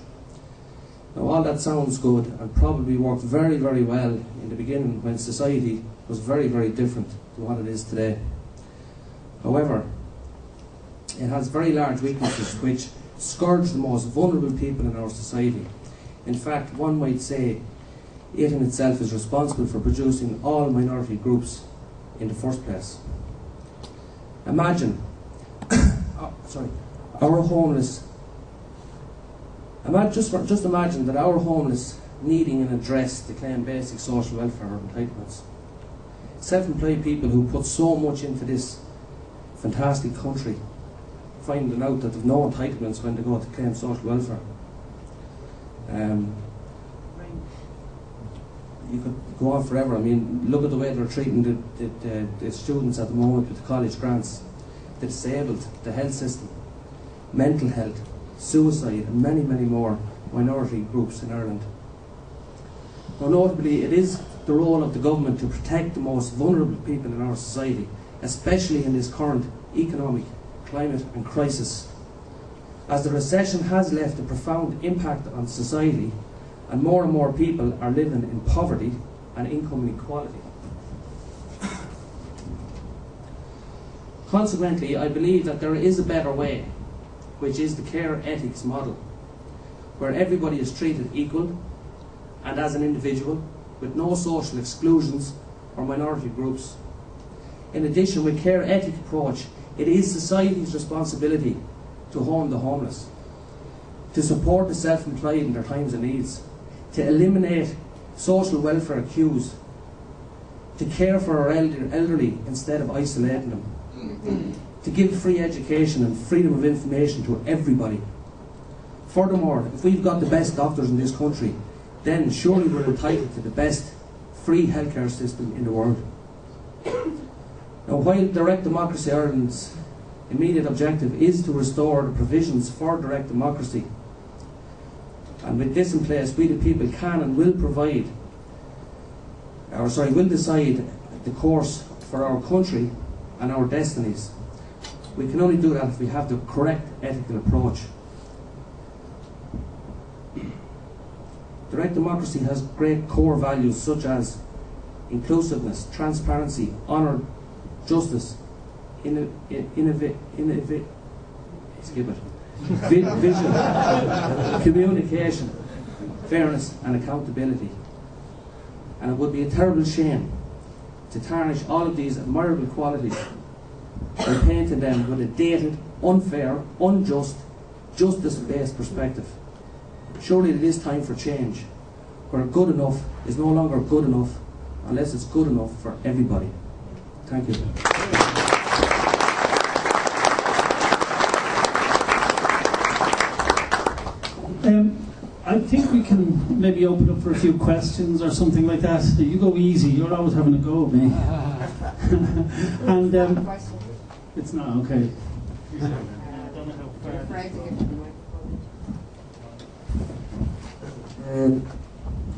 Now, all that sounds good and probably worked very, very well in the beginning when society was very, very different to what it is today. However, it has very large weaknesses which scourge the most vulnerable people in our society. In fact, one might say it in itself is responsible for producing all minority groups in the first place. Imagine, our homeless. Just imagine that our homeless needing an address to claim basic social welfare entitlements. Self-employed people who put so much into this fantastic country, finding out that they've no entitlements when they go to claim social welfare. You could go on forever. I mean, look at the way they're treating the students at the moment with the college grants, the disabled, the health system, mental health, suicide, and many, many more minority groups in Ireland. Now, notably, it is the role of the government to protect the most vulnerable people in our society, especially in this current economic climate and crisis, as the recession has left a profound impact on society and more people are living in poverty and income inequality. Consequently, I believe that there is a better way, which is the care ethics model, where everybody is treated equal and as an individual with no social exclusions or minority groups. In addition, with care ethic approach, it is society's responsibility to home the homeless, to support the self-employed in their times of needs, to eliminate social welfare queues, to care for our elderly instead of isolating them, to give free education and freedom of information to everybody. Furthermore, if we've got the best doctors in this country, then surely we're entitled to the best free healthcare system in the world. Now, while Direct Democracy Ireland's immediate objective is to restore the provisions for direct democracy, and with this in place, we the people can and will provide, will decide the course for our country and our destinies. We can only do that if we have the correct ethical approach. Direct democracy has great core values such as inclusiveness, transparency, honour, justice, vision, communication, fairness and accountability. And it would be a terrible shame to tarnish all of these admirable qualities by painting them with a dated, unfair, unjust, justice-based perspective. Surely it is time for change, where good enough is no longer good enough unless it's good enough for everybody. Thank you. I think we can maybe open up for a few questions or something like that. You go easy, you're always having a go at me. And it's not okay.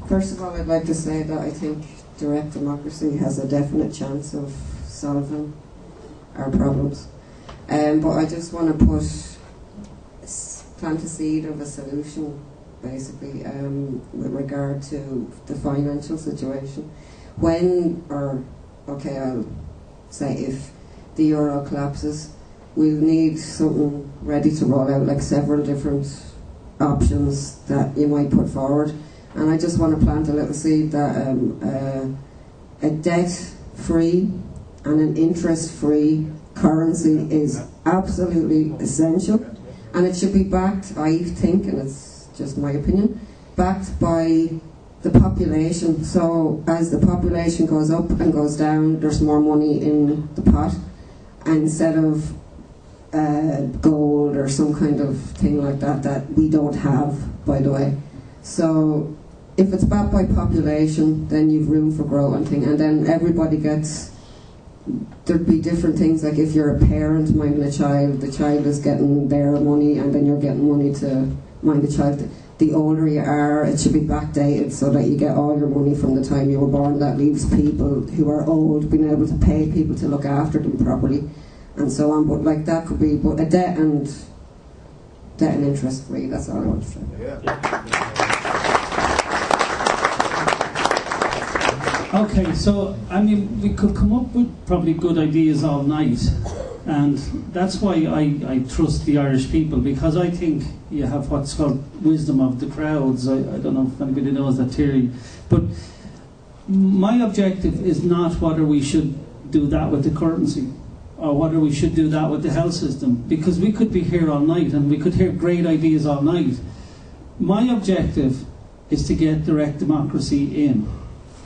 First of all, I'd like to say that I think direct democracy has a definite chance of solving our problems. But I just want to plant a seed of a solution, basically, with regard to the financial situation. I'll say if the euro collapses, we'll need something ready to roll out, like several different options that you might put forward. And I just want to plant a little seed that a debt-free and an interest-free currency is absolutely essential, and it should be backed, I think, and it's just my opinion, backed by the population. So as the population goes up and goes down, there's more money in the pot, instead of gold or some kind of thing like that that we don't have, by the way. So if it's backed by population, then you've room for growth and thing, and then everybody gets. There'd be different things, like if you're a parent minding a child, the child is getting their money, and then you're getting money to mind the child. The older you are, it should be backdated so that you get all your money from the time you were born. That leaves people who are old being able to pay people to look after them properly, and so on. But like that could be, but a debt and interest free. That's all I want to say. Okay, so I mean, we could come up with probably good ideas all night, and that's why I trust the Irish people, because I think you have what's called wisdom of the crowds. I don't know if anybody knows that theory, but my objective is not whether we should do that with the currency or whether we should do that with the health system, because we could be here all night and we could hear great ideas all night. My objective is to get direct democracy in.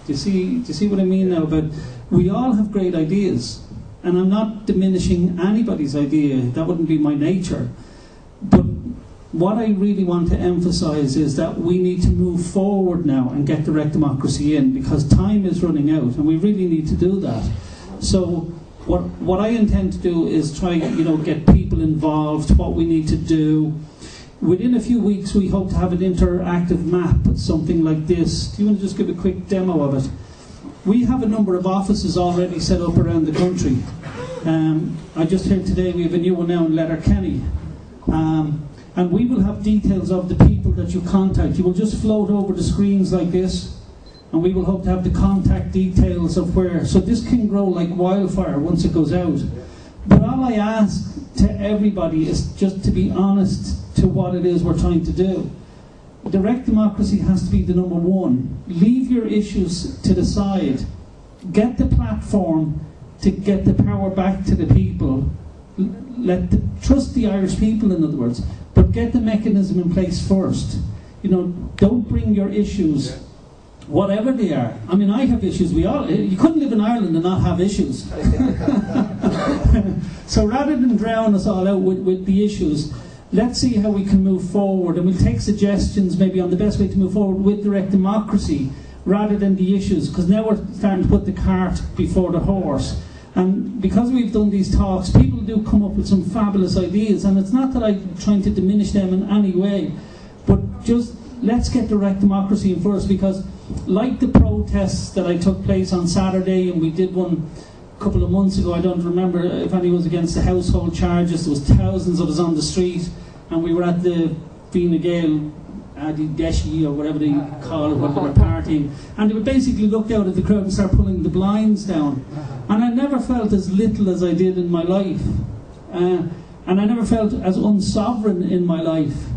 Do you see what I mean now? But we all have great ideas, and I'm not diminishing anybody's idea. That wouldn't be my nature. But what I really want to emphasise is that we need to move forward now and get direct democracy in, because time is running out, and we really need to do that. So what I intend to do is try, get people involved. What we need to do. Within a few weeks, we hope to have an interactive map, something like this. Do you want to just give a quick demo of it? We have a number of offices already set up around the country. I just heard today we have a new one now in Letterkenny. And we will have details of the people that you contact. You will just float over the screens like this, and we will hope to have the contact details of where. So this can grow like wildfire once it goes out. But all I ask to everybody is just to be honest to what it is we're trying to do. Direct democracy has to be the number one. Leave your issues to the side. Get the platform to get the power back to the people. Trust the Irish people, in other words, but get the mechanism in place first. You know, don't bring your issues, whatever they are. I mean, I have issues. You couldn't live in Ireland and not have issues. So rather than drown us all out with the issues, let's see how we can move forward, and we'll take suggestions maybe on the best way to move forward with direct democracy rather than the issues, because now we're starting to put the cart before the horse. And because we've done these talks, people do come up with some fabulous ideas, and it's not that I'm trying to diminish them in any way, but just let's get direct democracy in first, because like the protests that I took place on Saturday, and we did one a couple of months ago, I don't remember if anyone was against the household charges, there was thousands of us on the street, and we were at the Fine Gael Adi Deshi or whatever they call it, what they were partying, and they would basically look out at the crowd and start pulling the blinds down. And I never felt as little as I did in my life, and I never felt as unsovereign in my life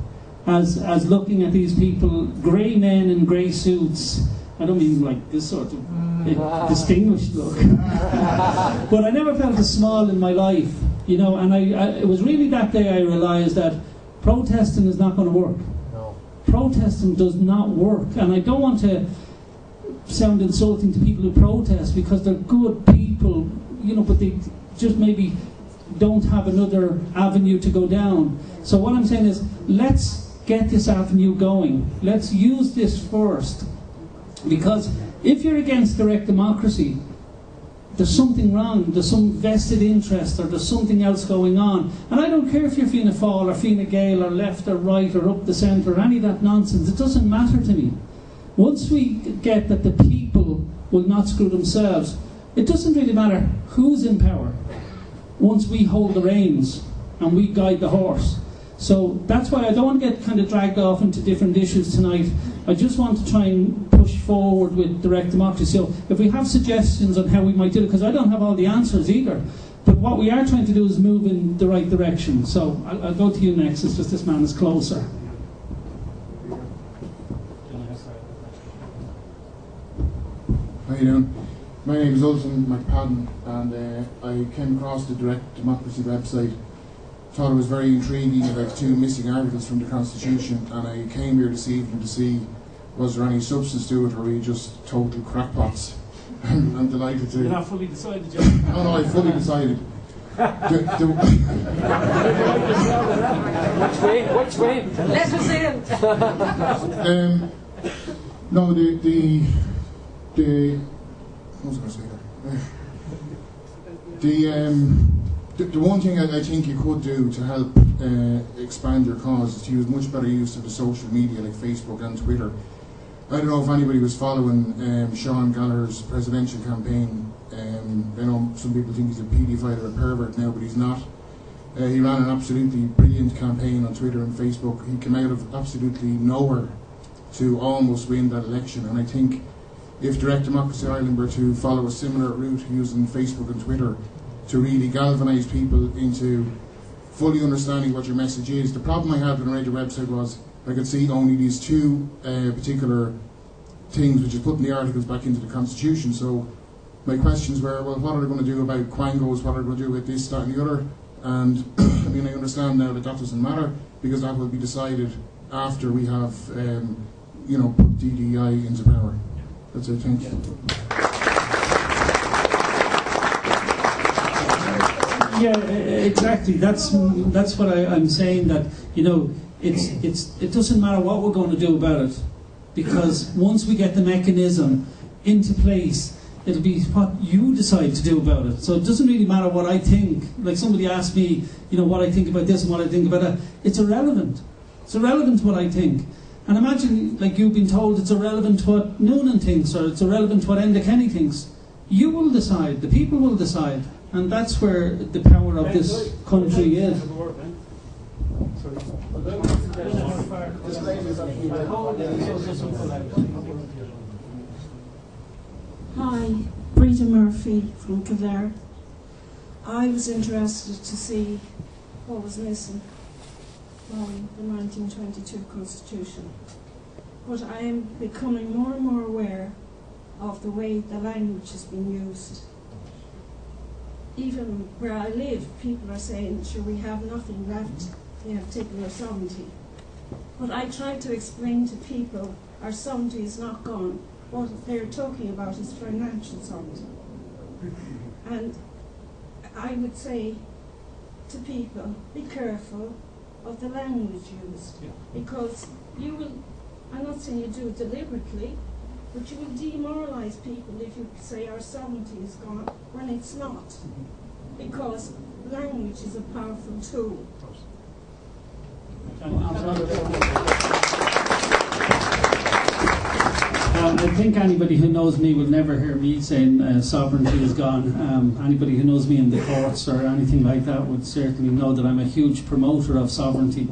as looking at these people, grey men in grey suits. I don't mean like this sort of distinguished look, but I never felt as small in my life, you know. And it was really that day I realised that protesting is not going to work. Protesting does not work, and I don't want to sound insulting to people who protest, because they're good people, you know, but they just maybe don't have another avenue to go down. So what I'm saying is, let's get this avenue going. Let's use this first, because if you're against direct democracy, there's something wrong, there's some vested interest, or there's something else going on. And I don't care if you're Fianna Fáil or Fine Gael or left or right or up the centre or any of that nonsense, it doesn't matter to me. Once we get that the people will not screw themselves, it doesn't really matter who's in power, once we hold the reins and we guide the horse. So that's why I don't want to get kind of dragged off into different issues tonight. I just want to try and push forward with direct democracy. So if we have suggestions on how we might do it, because I don't have all the answers either, but what we are trying to do is move in the right direction. So I'll go to you next. It's just this man is closer. How you doing? My name is Ulson McPadden, and I came across the Direct Democracy website. Thought it was very intriguing about 2 missing articles from the Constitution, and I came here this evening to see was there any substance to it, or were we just total crackpots? I'm delighted to. You're not fully decided yet? No, I fully decided. Which way? Let us in. No, what was I going to say there? The one thing I think you could do to help expand your cause is to use much better use of the social media like Facebook and Twitter. I don't know if anybody was following Sean Gallagher's presidential campaign. I know some people think he's a paedophile or a pervert now, but he's not. He ran an absolutely brilliant campaign on Twitter and Facebook. He came out of absolutely nowhere to almost win that election, and I think if Direct Democracy Ireland were to follow a similar route using Facebook and Twitter to really galvanise people into fully understanding what your message is. The problem I had when I read your website was I could see only these 2 particular things, which is putting the articles back into the Constitution. So my questions were, well, what are they going to do about Quangos, what are they going to do about this, that and the other? And I mean, I understand now that doesn't matter, because that will be decided after we have put DDI into power. That's it, thank you. Yeah, exactly. That's what I'm saying. That it doesn't matter what we're going to do about it, because once we get the mechanism into place, it'll be what you decide to do about it. So it doesn't really matter what I think. Like somebody asked me, what I think about this and what I think about that. It's irrelevant. It's irrelevant what I think. And imagine, like you've been told, it's irrelevant what Noonan thinks, or it's irrelevant what Enda Kenny thinks. You will decide. The people will decide. And that's where the power of this country is. Hi, Brita Murphy from Kildare. I was interested to see what was missing from the 1922 Constitution. But I am becoming more and more aware of the way the language has been used. even where I live, people are saying, sure, we have nothing left, they have taken our sovereignty. But I try to explain to people our sovereignty is not gone. What they're talking about is financial sovereignty. And I would say to people, be careful of the language used, because you will, I'm not saying you do it deliberately, but you will demoralise people if you say our sovereignty is gone when it's not, because language is a powerful tool. I think anybody who knows me will never hear me saying sovereignty is gone. Anybody who knows me in the courts or anything like that would certainly know that I'm a huge promoter of sovereignty.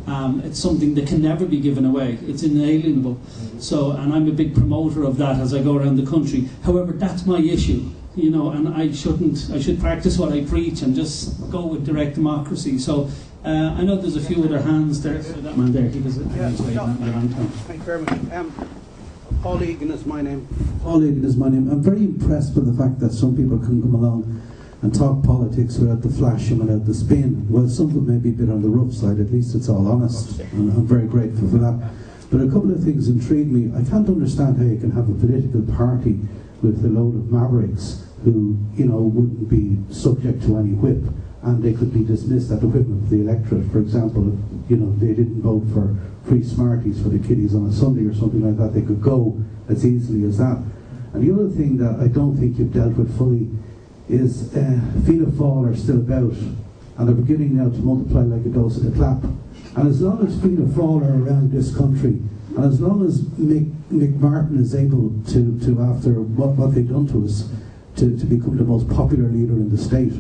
It's something that can never be given away. It's inalienable. So, and I'm a big promoter of that as I go around the country. However, that's my issue, you know, and I should practice what I preach and just go with direct democracy. So, I know there's a few other hands there. So that man there, he was Thank you very much. Paul Egan is my name. Paul Egan is my name. I'm very impressed with the fact that some people can come along and talk politics without the flash and without the spin. Well, some of it may be a bit on the rough side, at least it's all honest, and I'm very grateful for that. But a couple of things intrigue me. I can't understand how you can have a political party with a load of mavericks who, you know, wouldn't be subject to any whip, and they could be dismissed at the whim of the electorate. For example, if, you know, they didn't vote for free Smarties for the kiddies on a Sunday or something like that, they could go as easily as that. And the other thing that I don't think you've dealt with fully is Fianna Fáil are still about, and they're beginning now to multiply like a dose of the clap. And as long as Fianna Fáil are around this country, and as long as Mick Martin is able to after what they've done to us, to become the most popular leader in the state,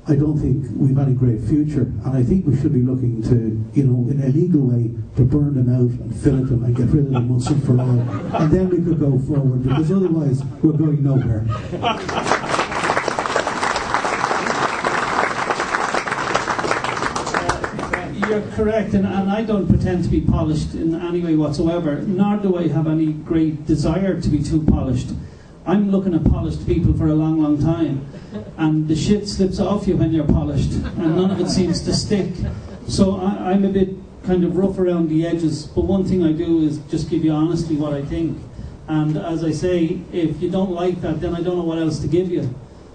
I don't think we've any great future. And I think we should be looking to, you know, in a legal way, to burn them out and fillet them and get rid of them once and for all. And then we could go forward, because otherwise we're going nowhere. You're correct, and I don't pretend to be polished in any way whatsoever, nor do I have any great desire to be too polished. I'm looking at polished people for a long, long time, and the shit slips off you when you're polished, and none of it seems to stick. So I'm a bit kind of rough around the edges, but one thing I do is just give you honestly what I think. And as I say, if you don't like that, then I don't know what else to give you.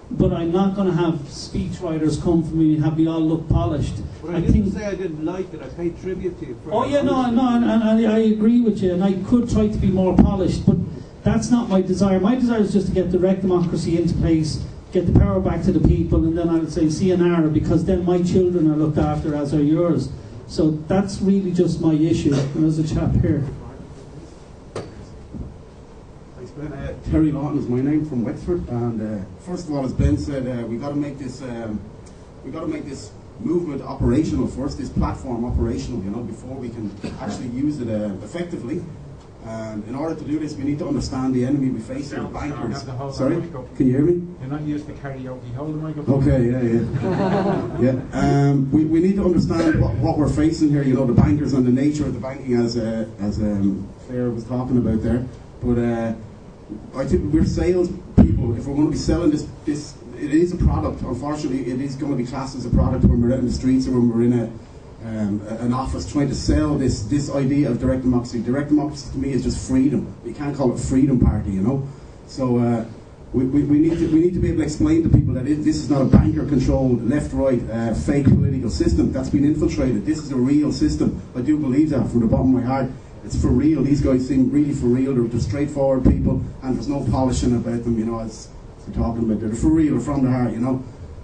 But I'm not going to have speechwriters come for me and have me all look polished. But I didn't say I didn't like it. I paid tribute to you. For and I agree with you, and I could try to be more polished, but that's not my desire. My desire is just to get direct democracy into place, get the power back to the people, and then I would say CNR, because then my children are looked after as are yours. So that's really just my issue. And there's a chap here. Terry Lawton is my name, from Wexford, and first of all, as Ben said, we got to make this movement operational first, this platform operational, you know, before we can actually use it effectively. And in order to do this, we need to understand the enemy we face here, the bankers. Sorry, can you hear me? You're not used to karaoke. Hold the microphone. Okay, yeah. We need to understand what we're facing here. You know, the bankers and the nature of the banking, as Claire was talking about there. But I think we're sales people. If we're going to be selling this, it is a product. Unfortunately, it is going to be classed as a product when we're out in the streets or when we're in an office trying to sell this idea of direct democracy. Direct democracy to me is just freedom. You can't call it freedom party, you know. So we need to be able to explain to people that this is not a banker-controlled left-right fake political system that's been infiltrated. This is a real system. I do believe that from the bottom of my heart. It's for real. These guys seem really for real. They're straightforward people, and there's no polishing about them, you know, as we're talking about. They're for real, they're from the heart, you know.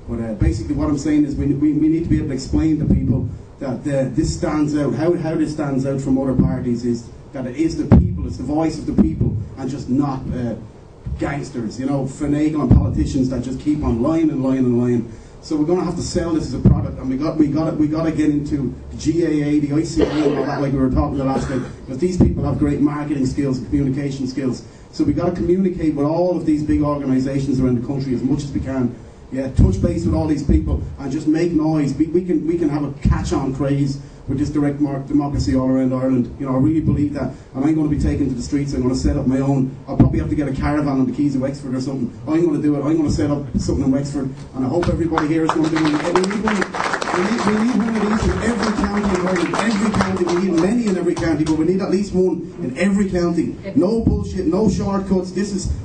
But basically what I'm saying is we need to be able to explain to people that this stands out. How this stands out from other parties is that it is the people, it's the voice of the people, and just not gangsters, you know, finagling politicians that just keep on lying and lying and lying. So we're going to have to sell this as a product, and we got to get into the GAA, the ICA, and all that, like we were talking the last time, because these people have great marketing skills and communication skills. So we got to communicate with all of these big organisations around the country as much as we can. Yeah, touch base with all these people and just make noise. We can have a catch-on craze with this direct democracy all around Ireland. You know, I really believe that, and I'm going to be taken to the streets. I'm going to set up my own. I'll probably have to get a caravan on the quays of Wexford or something. I'm going to do it. I'm going to set up something in Wexford, and I hope everybody here is going to do it. We need one of these in every county in Ireland. Every county. We need many in every county, but we need at least one in every county. No bullshit, no shortcuts.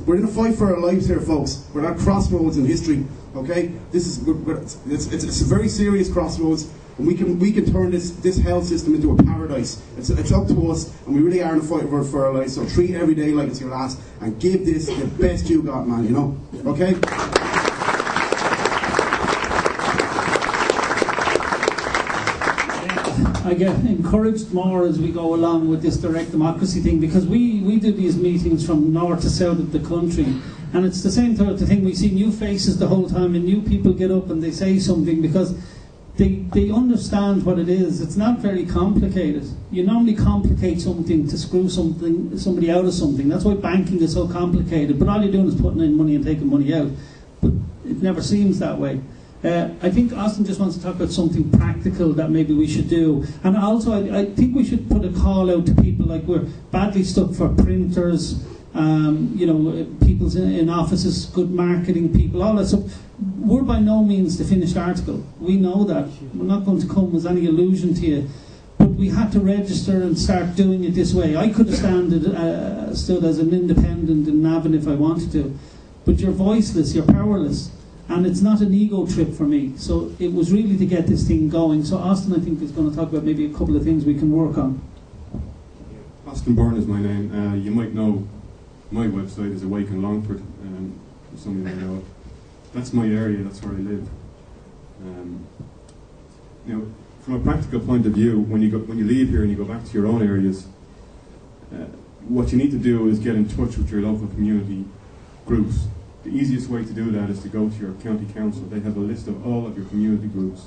We're in a fight for our lives here, folks. We're at crossroads in history. Okay, it's a very serious crossroads, and we can turn this health system into a paradise. It's up to us, and we really are in a fight for our lives. So treat every day like it's your last, and give this the best you got, man. You know, okay. I get encouraged more as we go along with this direct democracy thing, because we do these meetings from north to south of the country, and it's the same sort of thing. We see new faces the whole time, and new people get up and they say something because they understand what it is. It's not very complicated. You normally complicate something to screw somebody out of something. That's why banking is so complicated, but all you're doing is putting in money and taking money out. But it never seems that way. I think Austin just wants to talk about something practical that maybe we should do. And also, I think we should put a call out to people. Like, we're badly stuck for printers, people in offices, good marketing people, all that stuff. We're by no means the finished article. We know that. We're not going to come as any illusion to you. But we had to register and start doing it this way. I could have stood as an independent in Navan if I wanted to. But you're voiceless, you're powerless. And it's not an ego trip for me. So it was really to get this thing going. So Austin, I think, is going to talk about maybe a couple of things we can work on. Austin Byrne is my name. You might know my website is Awaken Longford. Some of you know it. That's my area. That's where I live. From a practical point of view, when you leave here and you go back to your own areas, what you need to do is get in touch with your local community groups. The easiest way to do that is to go to your county council. They have a list of all of your community groups.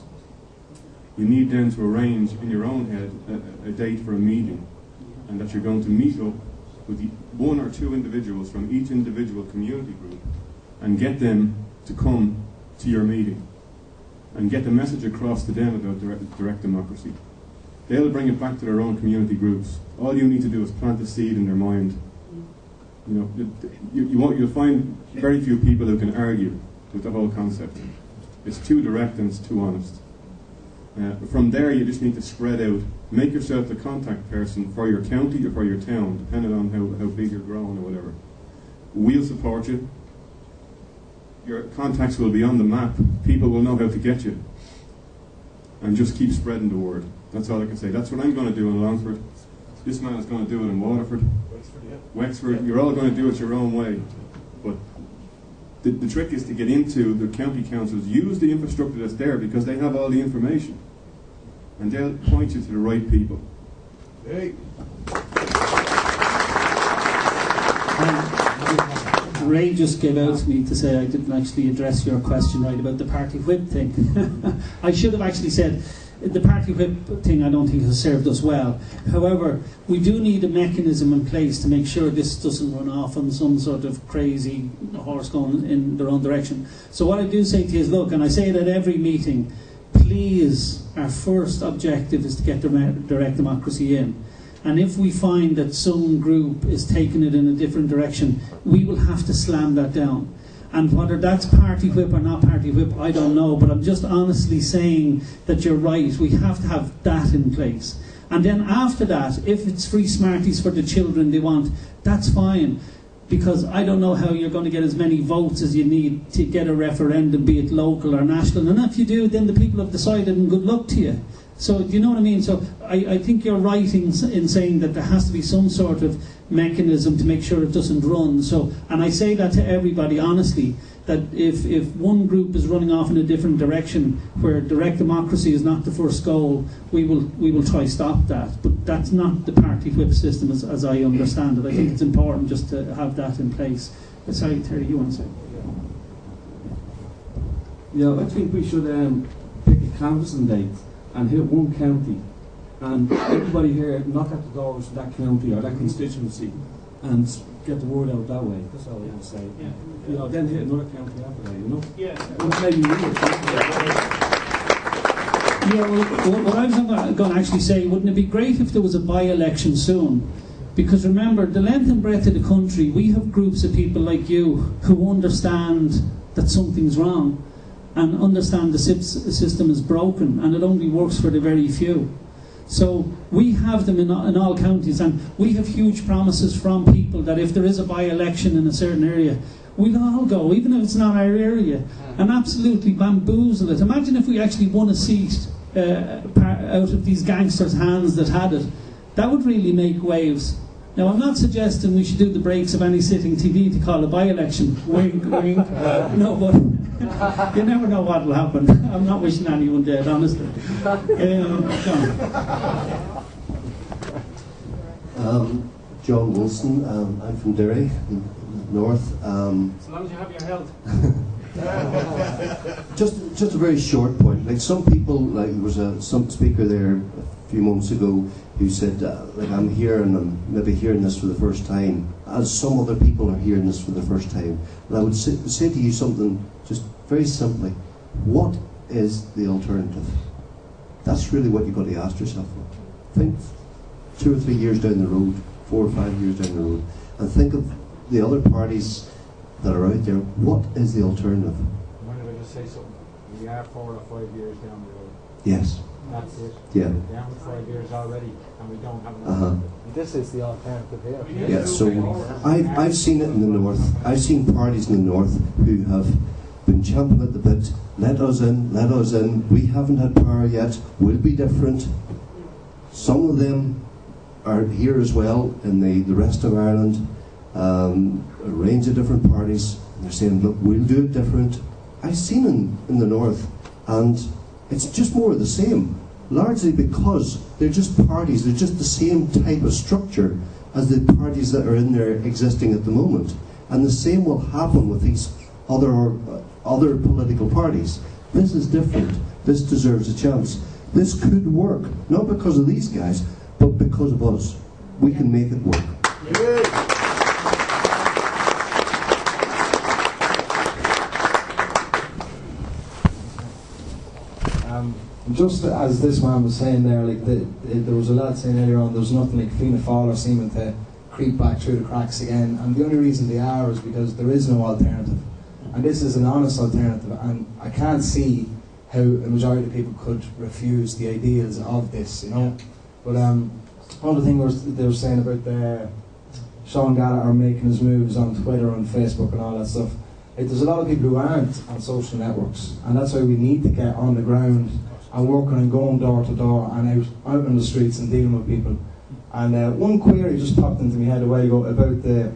You need then to arrange in your own head a date for a meeting, and that you're going to meet up with one or two individuals from each individual community group and get them to come to your meeting and get the message across to them about direct democracy. They'll bring it back to their own community groups. All you need to do is plant a seed in their mind. You'll find very few people who can argue with the whole concept. It's too direct and it's too honest. From there, you just need to spread out. Make yourself the contact person for your county or for your town, depending on how big you're growing or whatever. We'll support you. Your contacts will be on the map. People will know how to get you. And just keep spreading the word. That's all I can say. That's what I'm going to do in Longford. This man is going to do it in Waterford. Wexford, you're all going to do it your own way. But the trick is to get into the county councils, use the infrastructure that's there because they have all the information. And they'll point you to the right people. Hey. Ray just gave out to me to say I didn't actually address your question right about the party whip thing. I should have actually said the party whip thing I don't think has served us well. However, we do need a mechanism in place to make sure this doesn't run off on some sort of crazy horse going in the wrong direction. So what I do say to you is, look, and I say it at every meeting, please, our first objective is to get direct democracy in. And if we find that some group is taking it in a different direction, we will have to slam that down. And whether that's party whip or not party whip, I don't know, but I'm just honestly saying that you're right. We have to have that in place. And then after that, if it's free Smarties for the children they want, that's fine. Because I don't know how you're going to get as many votes as you need to get a referendum, be it local or national. And if you do, then the people have decided, and good luck to you. So, do you know what I mean? So, I think you're right in saying that there has to be some sort of mechanism to make sure it doesn't run. So, and I say that to everybody honestly, that if one group is running off in a different direction where direct democracy is not the first goal, we will try stop that. But that's not the party whip system as I understand it. I think it's important just to have that in place. Sorry, Terry, you want to say? Yeah, I think we should pick a canvassing date and hit one county, and everybody here knock at the doors of that county or that constituency and get the word out that way. That's all I want to say. Yeah. You know, then hit another county after that, you know? Yeah. Maybe Yeah, well, what I was going to actually say, wouldn't it be great if there was a by-election soon? Because remember, the length and breadth of the country, we have groups of people like you who understand that something's wrong and understand the system is broken and it only works for the very few. So we have them in all counties, and we have huge promises from people that if there is a by-election in a certain area, we'll all go, even if it's not our area, and absolutely bamboozle it. Imagine if we actually won a seat out of these gangsters' hands that had it. That would really make waves. Now, I'm not suggesting we should do the breaks of any sitting TD to call a by-election. Wink, wink. No, but you never know what will happen. I'm not wishing anyone dead, honestly. John Wilson. I'm from Derry, in the north. So long as you have your health. Just a very short point. Like some people, like there was some speaker there a few months ago who said, like I'm here and I'm maybe hearing this for the first time, as some other people are hearing this for the first time. And I would say to you something just very simply: what is the alternative? That's really what you've got to ask yourself. Think 2 or 3 years down the road, 4 or 5 years down the road, and think of the other parties that are out there. What is the alternative? Mind if I just say something? We are 4 or 5 years down the road. Yes. That's it. Yeah. We're down 5 years already, and we don't have enough. This is the alternative here. Yeah, so I've seen it in the north. I've seen parties in the north who have been champing at the bit. Let us in, let us in. We haven't had power yet. We'll be different. Some of them are here as well in the rest of Ireland. A range of different parties. They're saying, look, we'll do it different. I've seen in the north, and it's just more of the same. Largely because they're just parties, they're just the same type of structure as the parties that are in there existing at the moment. And the same will happen with these other political parties. This is different. This deserves a chance. This could work, not because of these guys, but because of us. We can make it work. Just as this man was saying there, like there was a lad saying earlier on, there's nothing like Fianna Fáil are seeming to creep back through the cracks again, and the only reason they are is because there is no alternative, and this is an honest alternative, and I can't see how a majority of people could refuse the ideals of this, you know. But another thing they were saying about Sean Gallagher making his moves on Twitter and Facebook and all that stuff. Like, there's a lot of people who aren't on social networks, and that's why we need to get on the ground and working and going door to door and out in the streets and dealing with people. And one query just popped into my head a while ago about the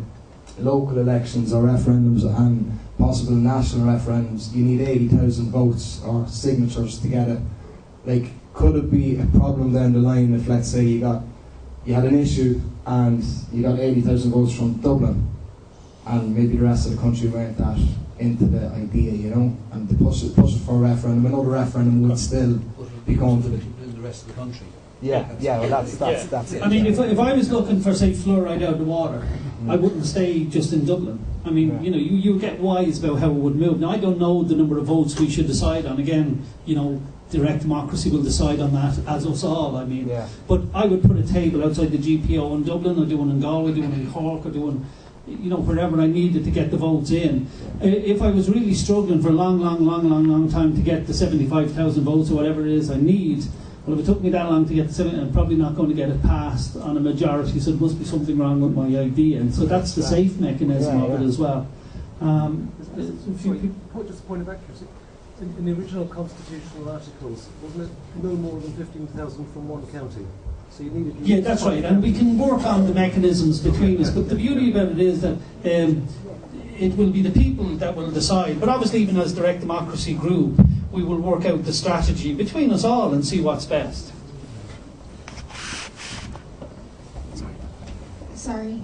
local elections or referendums and possible national referendums. You need 80,000 votes or signatures to get it. Like, could it be a problem down the line if, let's say, you had an issue and you got 80,000 votes from Dublin, and maybe the rest of the country weren't that into the idea, you know, and to push it for a referendum. Another referendum would still be going to the rest of the country. Yeah, well, that's it. I mean, if I was looking for, say, fluoride out of the water, I wouldn't stay just in Dublin. I mean, you know, you get wise about how it would move. Now, I don't know the number of votes we should decide on. Again, you know, direct democracy will decide on that, as us all, I mean. But I would put a table outside the GPO in Dublin, or do one in Galway, do one in Cork, or do one, you know, wherever I needed to get the votes in. If I was really struggling for a long time to get the 75,000 votes or whatever it is I need, well, if it took me that long to get the 70, I'm probably not going to get it passed on a majority, so there must be something wrong with my idea. And so that's the safe mechanism of it as well. Just a point of accuracy. In the original constitutional articles, wasn't it no more than 15,000 from one county? So you needed. Yeah, that's right, and we can work on the mechanisms between us. But the beauty about it is that it will be the people that will decide. But obviously, even as Direct Democracy Group, we will work out the strategy between us all and see what's best. Sorry,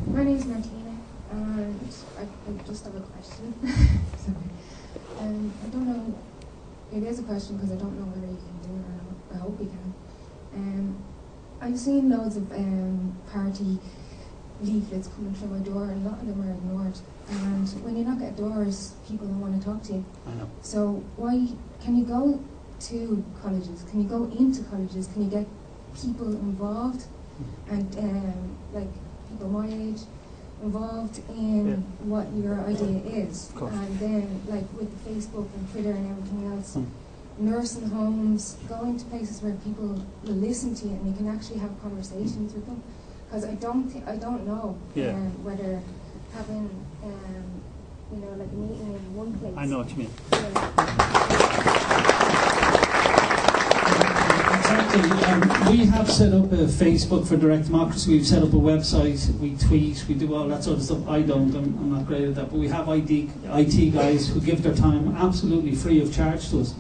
my name is Martina, and I just have a question. Sorry. I don't know, it is a question because I don't know whether you can do it or not. I hope you can. I've seen loads of party leaflets coming through my door, and a lot of them are ignored. And when you knock at doors, people don't want to talk to you. I know. So why can you go to colleges? Can you go into colleges? Can you get people involved, and like people my age involved in what your idea is? And then like with the Facebook and Twitter and everything else, nursing homes, going to places where people will listen to you and you can actually have conversations with them. Because I don't know whether having you know, like a meeting in one place. I know what you mean. Exactly. We have set up a Facebook for Direct Democracy. We've set up a website. We tweet. We do all that sort of stuff. I'm not great at that. But we have IT guys who give their time absolutely free of charge to us.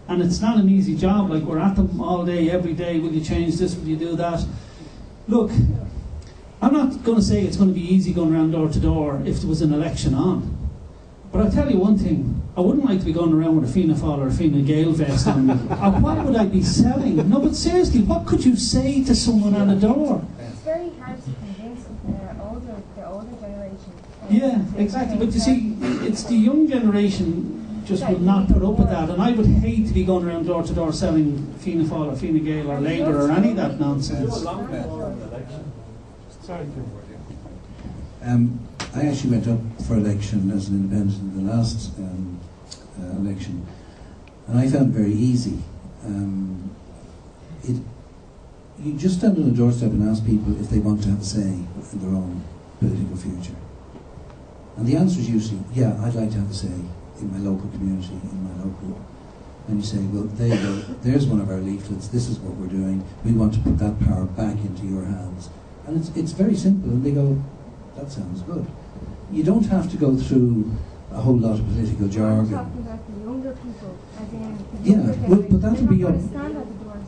And it's not an easy job. Like, we're at them all day, every day. Will you change this? Will you do that? Look, I'm not going to say it's going to be easy going around door to door if there was an election on. But I'll tell you one thing, I wouldn't like to be going around with a Fianna Fáil or a Fine Gael vest on me. What would I be selling? No, but seriously, what could you say to someone at a door? It's very hard to convince the older generation. Yeah, exactly. But you see, it's the young generation just would not put up with that. And I would hate to be going around door to door selling Fianna Fáil or Fine Gael or Labour or any of that nonsense. I actually went up for election as an independent in the last election, and I found it very easy. You just stand on a doorstep and ask people if they want to have a say in their own political future. And the answer is usually, yeah, I'd like to have a say in my local community, in my local... And you say, well, there you go, there's one of our leaflets, this is what we're doing, we want to put that power back into your hands. And it's very simple, and they go, that sounds good. You don't have to go through a whole lot of political jargon. I'm talking about the younger people, as in but that'll be up.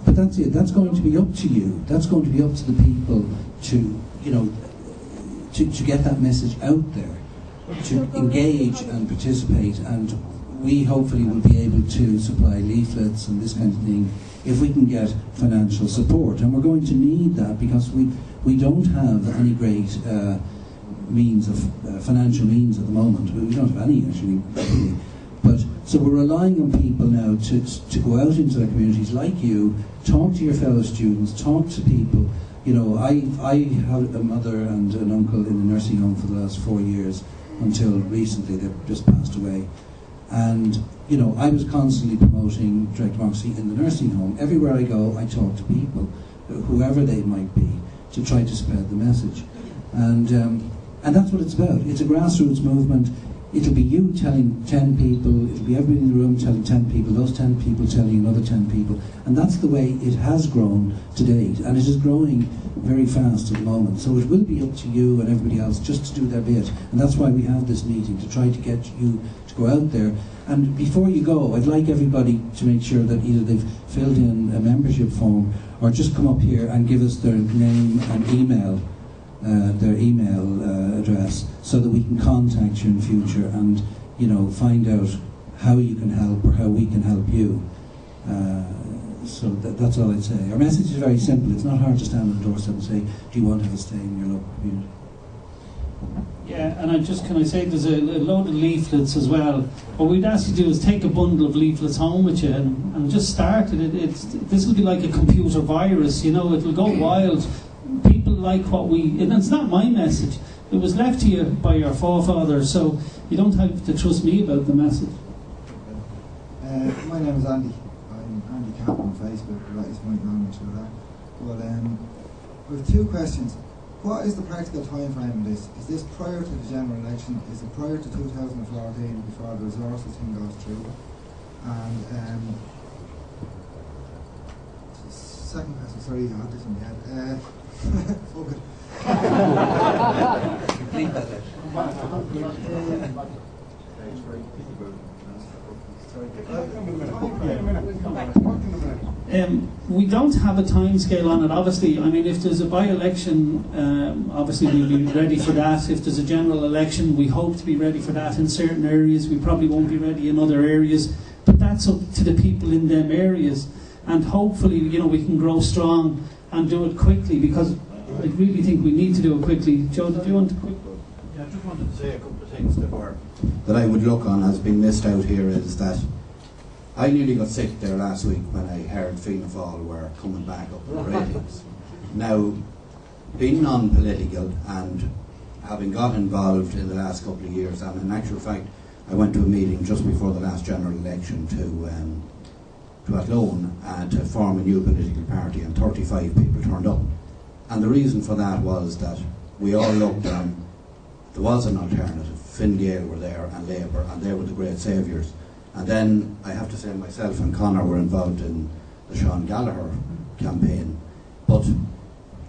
But that's it. That's going to be up to you. That's going to be up to the people to, to get that message out there, to engage and participate. And we hopefully will be able to supply leaflets and this kind of thing if we can get financial support. And we're going to need that because we don't have any great means of financial means at the moment. We don't have any actually, really. But so we're relying on people now to go out into their communities like you, talk to your fellow students, talk to people. I had a mother and an uncle in a nursing home for the last 4 years until recently. They've just passed away. And I was constantly promoting Direct Democracy in the nursing home. Everywhere I go, I talk to people, whoever they might be, to try to spread the message. And that's what it's about. It's a grassroots movement. It'll be you telling 10 people, it'll be everybody in the room telling 10 people, those 10 people telling another 10 people. And that's the way it has grown to date. And it is growing very fast at the moment. So it will be up to you and everybody else just to do their bit. And that's why we have this meeting, to try to get you to go out there. And before you go, I'd like everybody to make sure that either they've filled in a membership form or just come up here and give us their name and email. Their email address, so that we can contact you in future and find out how you can help or how we can help you. So that's all I'd say. Our message is very simple. It's not hard to stand on the doorstep and say, do you want to have a stay in your local community? Yeah, and can I say there's a load of leaflets as well. What we'd ask you to do is take a bundle of leaflets home with you and just start it. This will be like a computer virus, it'll go wild. People like what and it's not my message. It was left to you by your forefathers, so you don't have to trust me about the message. My name is Andy. I'm Andy Camp on Facebook. That is my name to that. But we have two questions. What is the practical time frame in this? Is this prior to the general election? Is it prior to 2014 before the resources thing goes through? And second question, sorry, I had this in my head. Fuck it. We don't have a time scale on it, obviously. I mean, if there's a by-election, obviously we'll be ready for that. If there's a general election, we hope to be ready for that in certain areas. We probably won't be ready in other areas. But that's up to the people in them areas. And hopefully, we can grow strong and do it quickly, because I really think we need to do it quickly. Joe, did you want to quick? Yeah, I just wanted to say a couple of things that I would look on as being missed out here is that I nearly got sick there last week when I heard Fianna Fáil were coming back up in the ratings. Now, being non-political and having got involved in the last couple of years, and in actual fact, I went to a meeting just before the last general election to Athlone to form a new political party, and 35 people turned up. And the reason for that was that we all looked and there was an alternative. Fine Gael were there and Labour, and they were the great saviours. And then I have to say myself and Conor were involved in the Sean Gallagher campaign. But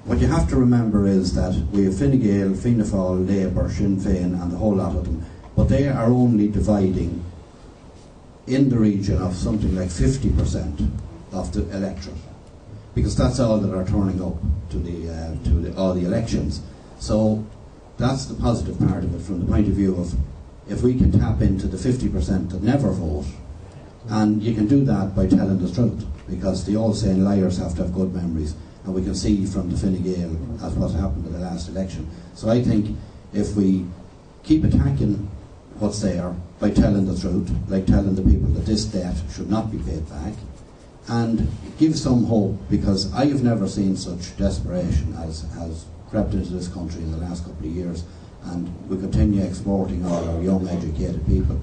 what you have to remember is that we have Fine Gael, Fianna Fáil, Labour, Sinn Féin and the whole lot of them, but they are only dividing in the region of something like 50% of the electorate, because that's all that are turning up to all the elections. So that's the positive part of it from the point of view of if we can tap into the 50% that never vote, and you can do that by telling the truth, because the old saying liars have to have good memories, and we can see from the Fine Gael as what happened in the last election. So I think if we keep attacking what's there by telling the truth, like telling the people that this debt should not be paid back, and give some hope, because I have never seen such desperation as has crept into this country in the last couple of years, and we continue exporting all our young educated people,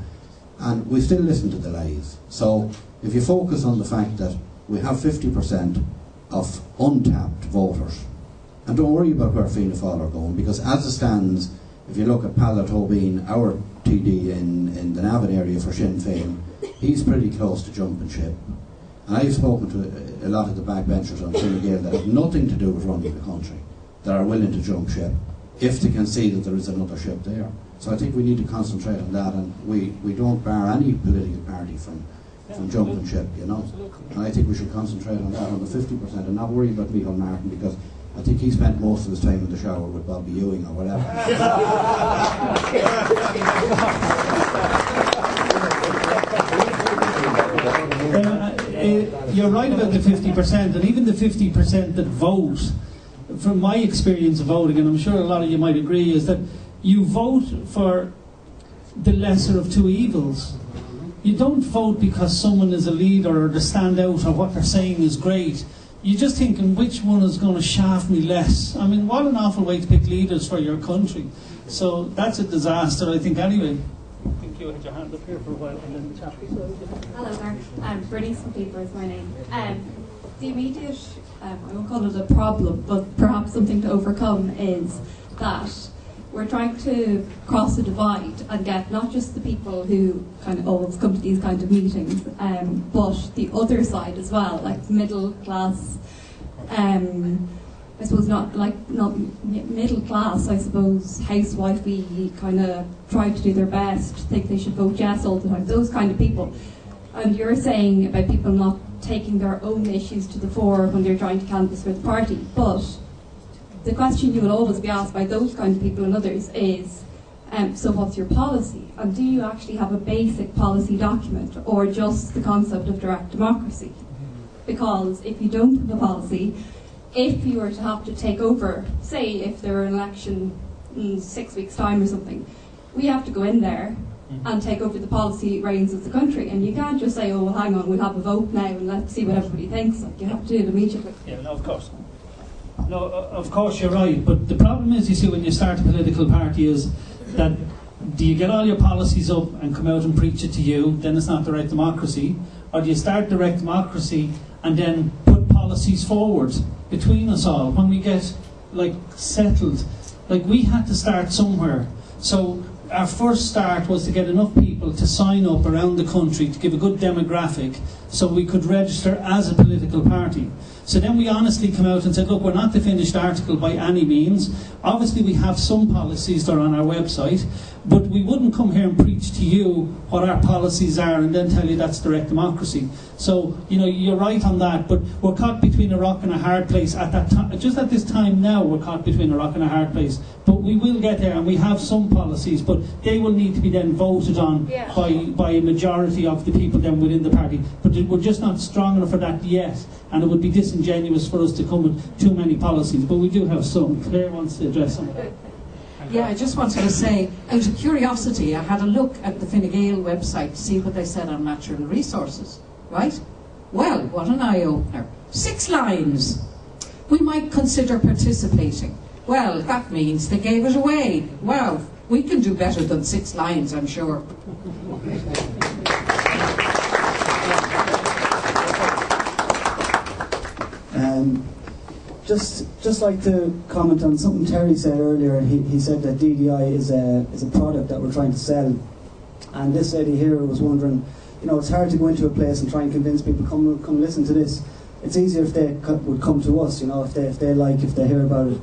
and we still listen to the lies. So if you focus on the fact that we have 50% of untapped voters, and don't worry about where Fianna Fáil are going, because as it stands, if you look at Paolo Tobin, our TD in the Navan area for Sinn Féin, he's pretty close to jumping ship. And I've spoken to a lot of the backbenchers on Fine Gael that have nothing to do with running the country, that are willing to jump ship if they can see that there is another ship there. So I think we need to concentrate on that, and we don't bar any political party from jumping ship, you know. And I think we should concentrate on that, on the 50%, and not worry about Micheál Martin, because I think he spent most of his time in the shower with Bobby Ewing or whatever. You're right about the 50%, and even the 50% that vote, from my experience of voting, and I'm sure a lot of you might agree, is that you vote for the lesser of two evils. You don't vote because someone is a leader or they stand out or what they're saying is great. You're just thinking, which one is going to shaft me less? I mean, what an awful way to pick leaders for your country. So that's a disaster, I think, anyway. I think you had your hand up here for a while and then the chap. Hello there. Bernice McKeever is my name. The immediate, I won't call it a problem, but perhaps something to overcome is that we're trying to cross a divide and get not just the people who kind of always come to these kind of meetings, but the other side as well, like middle class, I suppose not middle class, I suppose housewifey, kind of try to do their best, think they should vote yes all the time, those kind of people. And you're saying about people not taking their own issues to the fore when they're trying to canvass for the party, but the question you will always be asked by those kind of people and others is, so what's your policy? And do you actually have a basic policy document, or just the concept of direct democracy? Because if you don't have a policy, if you were to have to take over, say if there were an election in 6 weeks' time or something, we have to go in there and take over the policy reins of the country. And you can't just say, oh, well, hang on, we'll have a vote now and let's see what everybody thinks. Like, you have to do it immediately. Yeah, no, of course. No, of course you're right, but the problem is, you see, when you start a political party is that do you get all your policies up and come out and preach it to you, then it's not direct democracy, or do you start direct democracy and then put policies forward between us all when we get like settled? Like, we had to start somewhere. So our first start was to get enough people to sign up around the country to give a good demographic so we could register as a political party. So then we honestly come out and said, look, we're not the finished article by any means. Obviously we have some policies that are on our website, but we wouldn't come here and preach to you what our policies are and then tell you that's direct democracy. So, you know, you're right on that, but we're caught between a rock and a hard place at that time. Just at this time now, we're caught between a rock and a hard place. But we will get there, and we have some policies, but they will need to be then voted on by a majority of the people then within the party. But we're just not strong enough for that yet, and it would be disingenuous for us to come with too many policies. But we do have some. Claire wants to address them. Yeah, I just wanted to say, out of curiosity, I had a look at the Fine Gael website to see what they said on natural resources. right? Well, what an eye-opener. 6 lines. We might consider participating. Well, that means they gave it away. Wow, we can do better than 6 lines, I'm sure. Just like to comment on something Terry said earlier. He said that DDI is a product that we're trying to sell, and this lady here was wondering, it's hard to go into a place and try and convince people come listen to this. It's easier if they would come to us, if they hear about it.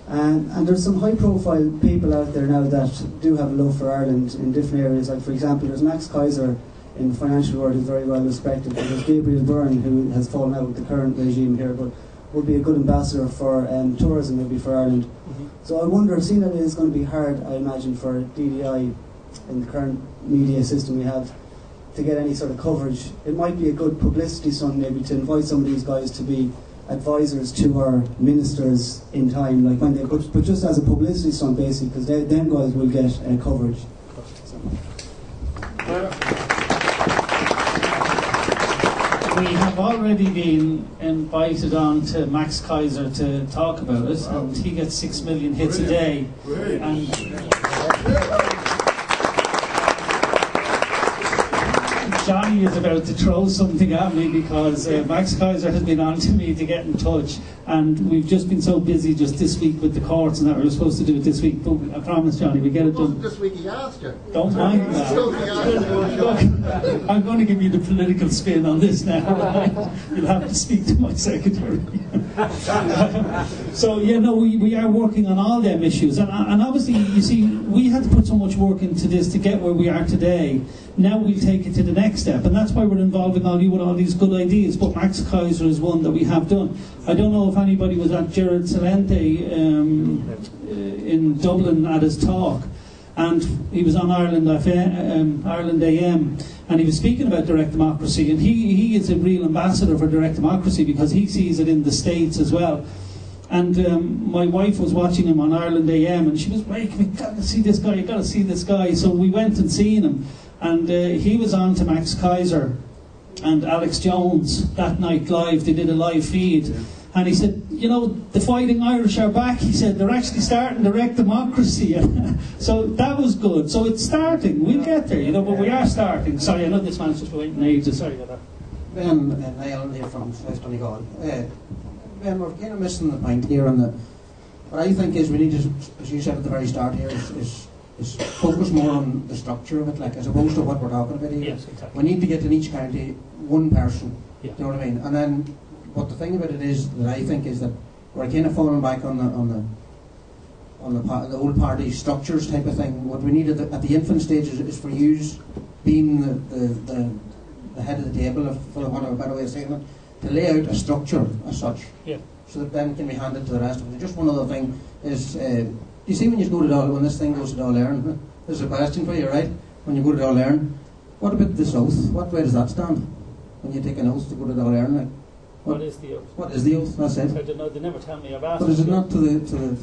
And there's some high-profile people out there now that do have a love for Ireland in different areas. Like, for example, there's Max Kaiser in the financial world, who's very well respected. There's Gabriel Byrne, who has fallen out with the current regime here, but would be a good ambassador for tourism, maybe for Ireland. So I wonder, seeing that it is going to be hard, I imagine, for DDI in the current media system we have to get any sort of coverage, it might be a good publicity stunt maybe to invite some of these guys to be advisors to our ministers in time, like when they, but just as a publicity stunt basically, because them guys will get coverage. We have already been invited on to Max Kaiser to talk about it, and he gets 6 million hits a day. And Johnny is about to throw something at me because Max Kaiser has been on to me to get in touch, and we've just been so busy just this week with the courts and that we were supposed to do it this week, but I promise, Johnny, we get it done. This week he asked you. Don't mind that. Look, I'm going to give you the political spin on this now. You'll have to speak to my secretary. So, we are working on all them issues, and obviously, you see, we had to put so much work into this to get where we are today. Now we'll take it to the next step, and that's why we're involving all you with all these good ideas. But Max Kaiser is one that we have done. I don't know if anybody was at Gerard Celente in Dublin at his talk, and he was on Ireland AM, and he was speaking about direct democracy, and he is a real ambassador for direct democracy because he sees it in the States as well. And my wife was watching him on Ireland AM, and she was, "Ray, you've got to see this guy, you've got to see this guy." So we went and seen him, and he was on to Max Kaiser and Alex Jones that night live. They did a live feed, and he said, the Fighting Irish are back. He said they're actually starting direct democracy. So that was good. So it's starting. We'll get there, but we are starting. Sorry, I know this man's just waiting ages. Sorry about that. Ben Niall here from South Donegal. Ben, we're kind of missing the point here on what I think is we need to, as you said at the very start here, is focus more on the structure of it, like as opposed to what we're talking about here. Yes, exactly. We need to get in each county one person. Yeah. Do you know what I mean? And then, but the thing about it is that I think is that we're kind of falling back on the old party structures type of thing. What we need at the infant stage is for you being the head of the table, for want of a better way of saying it, to lay out a structure as such, so that then can be handed to the rest of it. Just one other thing is, you see when you go to when this thing goes to Dáil Éireann, there's a question for you, right? When you go to Dáil Éireann, what about this oath? What way does that stand? When you take an oath to go to Dáil Éireann, like, What is the oath? What is the oath? That's it. I don't know. They never tell me about it. But is it not to the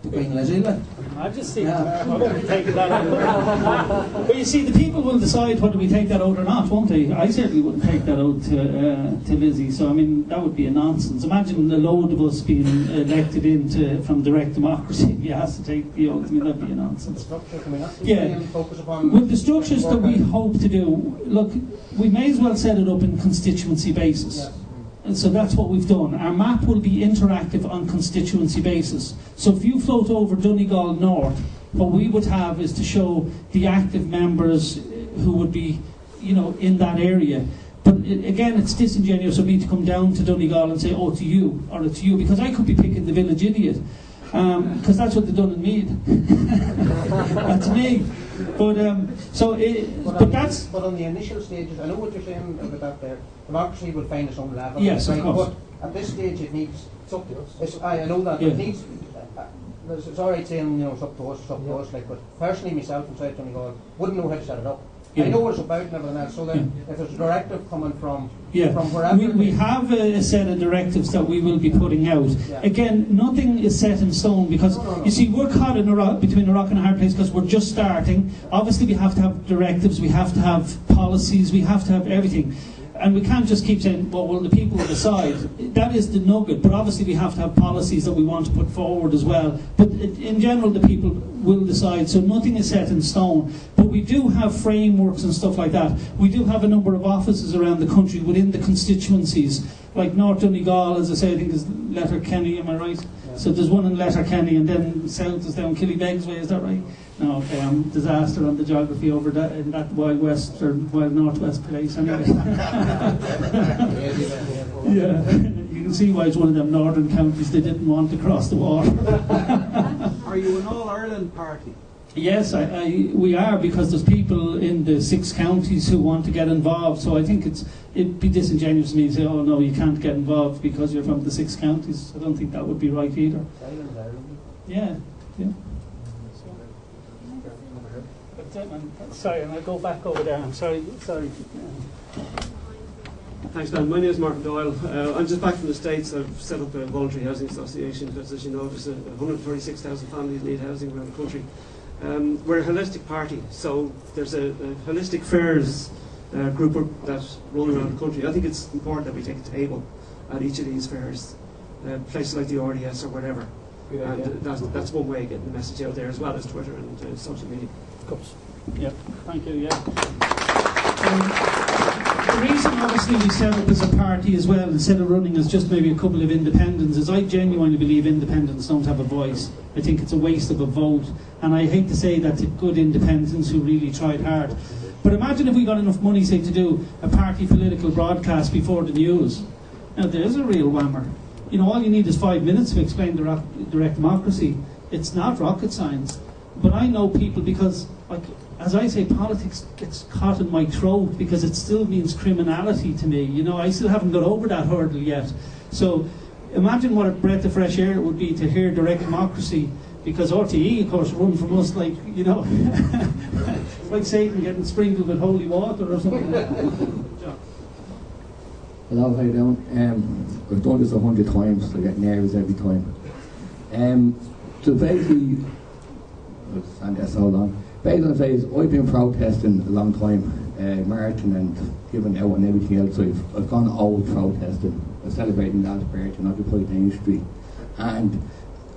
Queen Lizzie, like? I just think I won't take that out. But you see, the people will decide whether we take that out or not, won't they? I certainly wouldn't take that out to Lizzie. So I mean, that would be a nonsense. Imagine a load of us being elected from direct democracy. If you has to take the oath, I mean, that'd be a nonsense. Focus upon With the structures that we hope to do, look, we may as well set it up in constituency basis. Yeah. And so that's what we've done. Our map will be interactive on constituency basis. So if you float over Donegal North, what we would have is to show the active members who would be, in that area. But again, it's disingenuous of me to come down to Donegal and say, "Oh, to you," or "It's you," because I could be picking the village idiot. Because that's what they've done in Meath. That's me. But that's. But on the initial stages, I know what you're saying about that there. Democracy will find its own level. Yes, of course. But at this stage, it needs. I know that it needs. It's all right saying it's up to us, like. But personally, myself in South Donegal wouldn't know how to set it up. I know what it's about and everything else. So then, if there's a directive coming from wherever, we have a set of directives that we will be putting out. Again, nothing is set in stone because you see we're caught between a rock and a hard place because we're just starting. Obviously, we have to have directives, we have to have policies, we have to have everything. and we can't just keep saying, well, the people will decide. That is the nugget, but obviously we have to have policies that we want to put forward as well. But in general, the people will decide, so nothing is set in stone. But we do have frameworks and stuff like that. We do have a number of offices around the country within the constituencies, like North Donegal, as I say, I think is Letterkenny, am I right? Yeah. So there's one in Letterkenny, and then south is down Killybegs way, is that right? No, okay, I'm disaster on the geography over that in that wild west or wild northwest place anyway. Yeah, you can see why it's one of them northern counties they didn't want to cross the water. Are you an All-Ireland party? Yes, we are, because there's people in the 6 counties who want to get involved. So I think it'd be disingenuous of me to say, oh no, you can't get involved because you're from the 6 counties. I don't think that would be right either. Yeah, yeah. Sorry, and I'll go back over there. I'm sorry. Thanks, man. My name is Martin Doyle. I'm just back from the States. I've set up a voluntary housing association because, as you know, there's 136,000 families need housing around the country. We're a holistic party, so there's a holistic fairs group that run around the country. I think it's important that we take a table at each of these fairs, places like the RDS or whatever. And that's one way of getting the message out there, as well as Twitter and social media. Of course. Yeah, thank you, yeah. The reason obviously we set up as a party as well, instead of running as just maybe a couple of independents, is I genuinely believe independents don't have a voice. I think it's a waste of a vote, and I hate to say that to good independents who really tried hard. But imagine if we got enough money, say, to do a party political broadcast before the news. Now there's a real whammer. You know, all you need is 5 minutes to explain direct democracy. It's not rocket science. But I know people because, like, as I say, politics gets caught in my throat because it still means criminality to me. You know, I still haven't got over that hurdle yet. So imagine what a breath of fresh air it would be to hear direct democracy, because RTE, of course, run from us like, you know, it's like Satan getting sprinkled with holy water or something. Hello, how you doing? I've done this 100 times, I get nervous every time. So basically, I've stand there so long. Basically, what I'm saying is, I've been protesting a long time, marching and giving out and everything else. So I've gone old protesting, celebrating Dad's birthday and occupied Main Street. And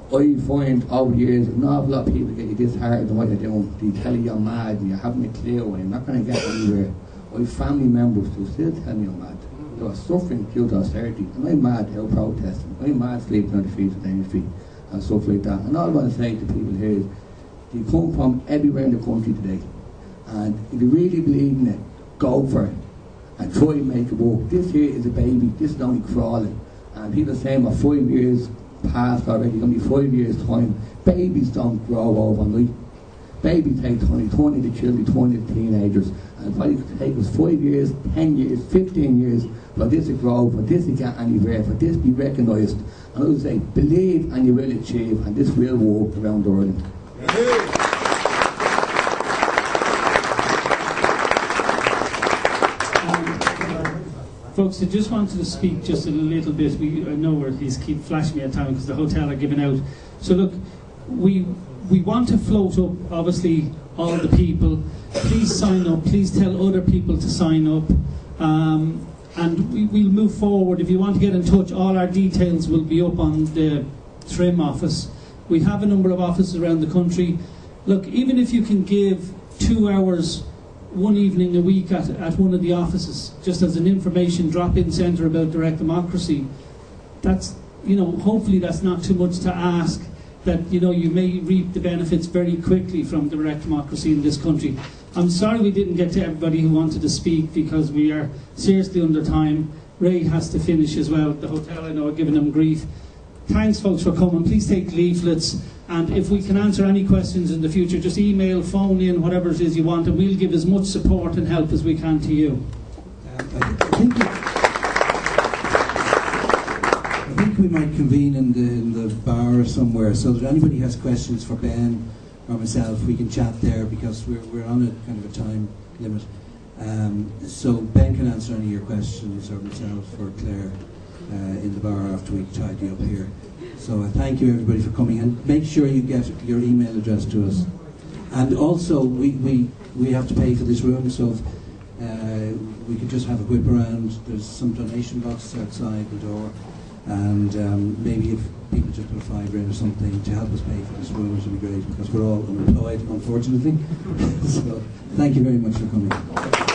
I find over the years, an awful lot of people get you disheartened in what you're doing. They tell you you're mad and you haven't a clue and you're not going to get anywhere. I have family members who still tell me I'm mad. They are suffering due to austerity, and I'm mad out protesting. I'm mad sleeping on the streets of Main Street and stuff like that. And all I want to say to people here is, you come from everywhere in the country today, and if you really believe in it, go for it and try and make it work. This here is a baby, this is only crawling, and people are saying, well, 5 years past already, it's going to be 5 years time. Babies don't grow overnight. Babies take 20 to children, 20 to teenagers, and what it could take us 5 years, 10 years, 15 years for this to grow, for this to get anywhere, for this to be recognised. And I would say, believe and you will achieve, and this will work around Ireland. Folks, I just wanted to speak just a little bit. I know where these keep flashing me at time because the hotel are giving out. So look, we want to float up, obviously, all the people. Please sign up. Please tell other people to sign up. And we'll move forward. If you want to get in touch, all our details will be up on the Trim office. We have a number of offices around the country. Look, even if you can give 2 hours one evening a week at one of the offices, just as an information drop-in centre about direct democracy, that's, you know, hopefully that's not too much to ask, that, you know, you may reap the benefits very quickly from direct democracy in this country. I'm sorry we didn't get to everybody who wanted to speak because we are seriously under time. Ray has to finish as well at the hotel. I know I've given him grief. Thanks, folks, for coming. Please take leaflets, and if we can answer any questions in the future, just email, phone in, whatever it is you want, and we'll give as much support and help as we can to you. I think we might convene in the bar or somewhere, so if anybody has questions for Ben or myself, we can chat there, because we're on a kind of a time limit. So Ben can answer any of your questions, or myself or Claire, in the bar after we tidy up here. So thank you everybody for coming, and make sure you get your email address to us. And also we have to pay for this room, so we could just have a whip around. There's some donation boxes outside the door, and maybe if people just put £5 or something to help us pay for this room, it would be great, because we're all unemployed, unfortunately. So thank you very much for coming.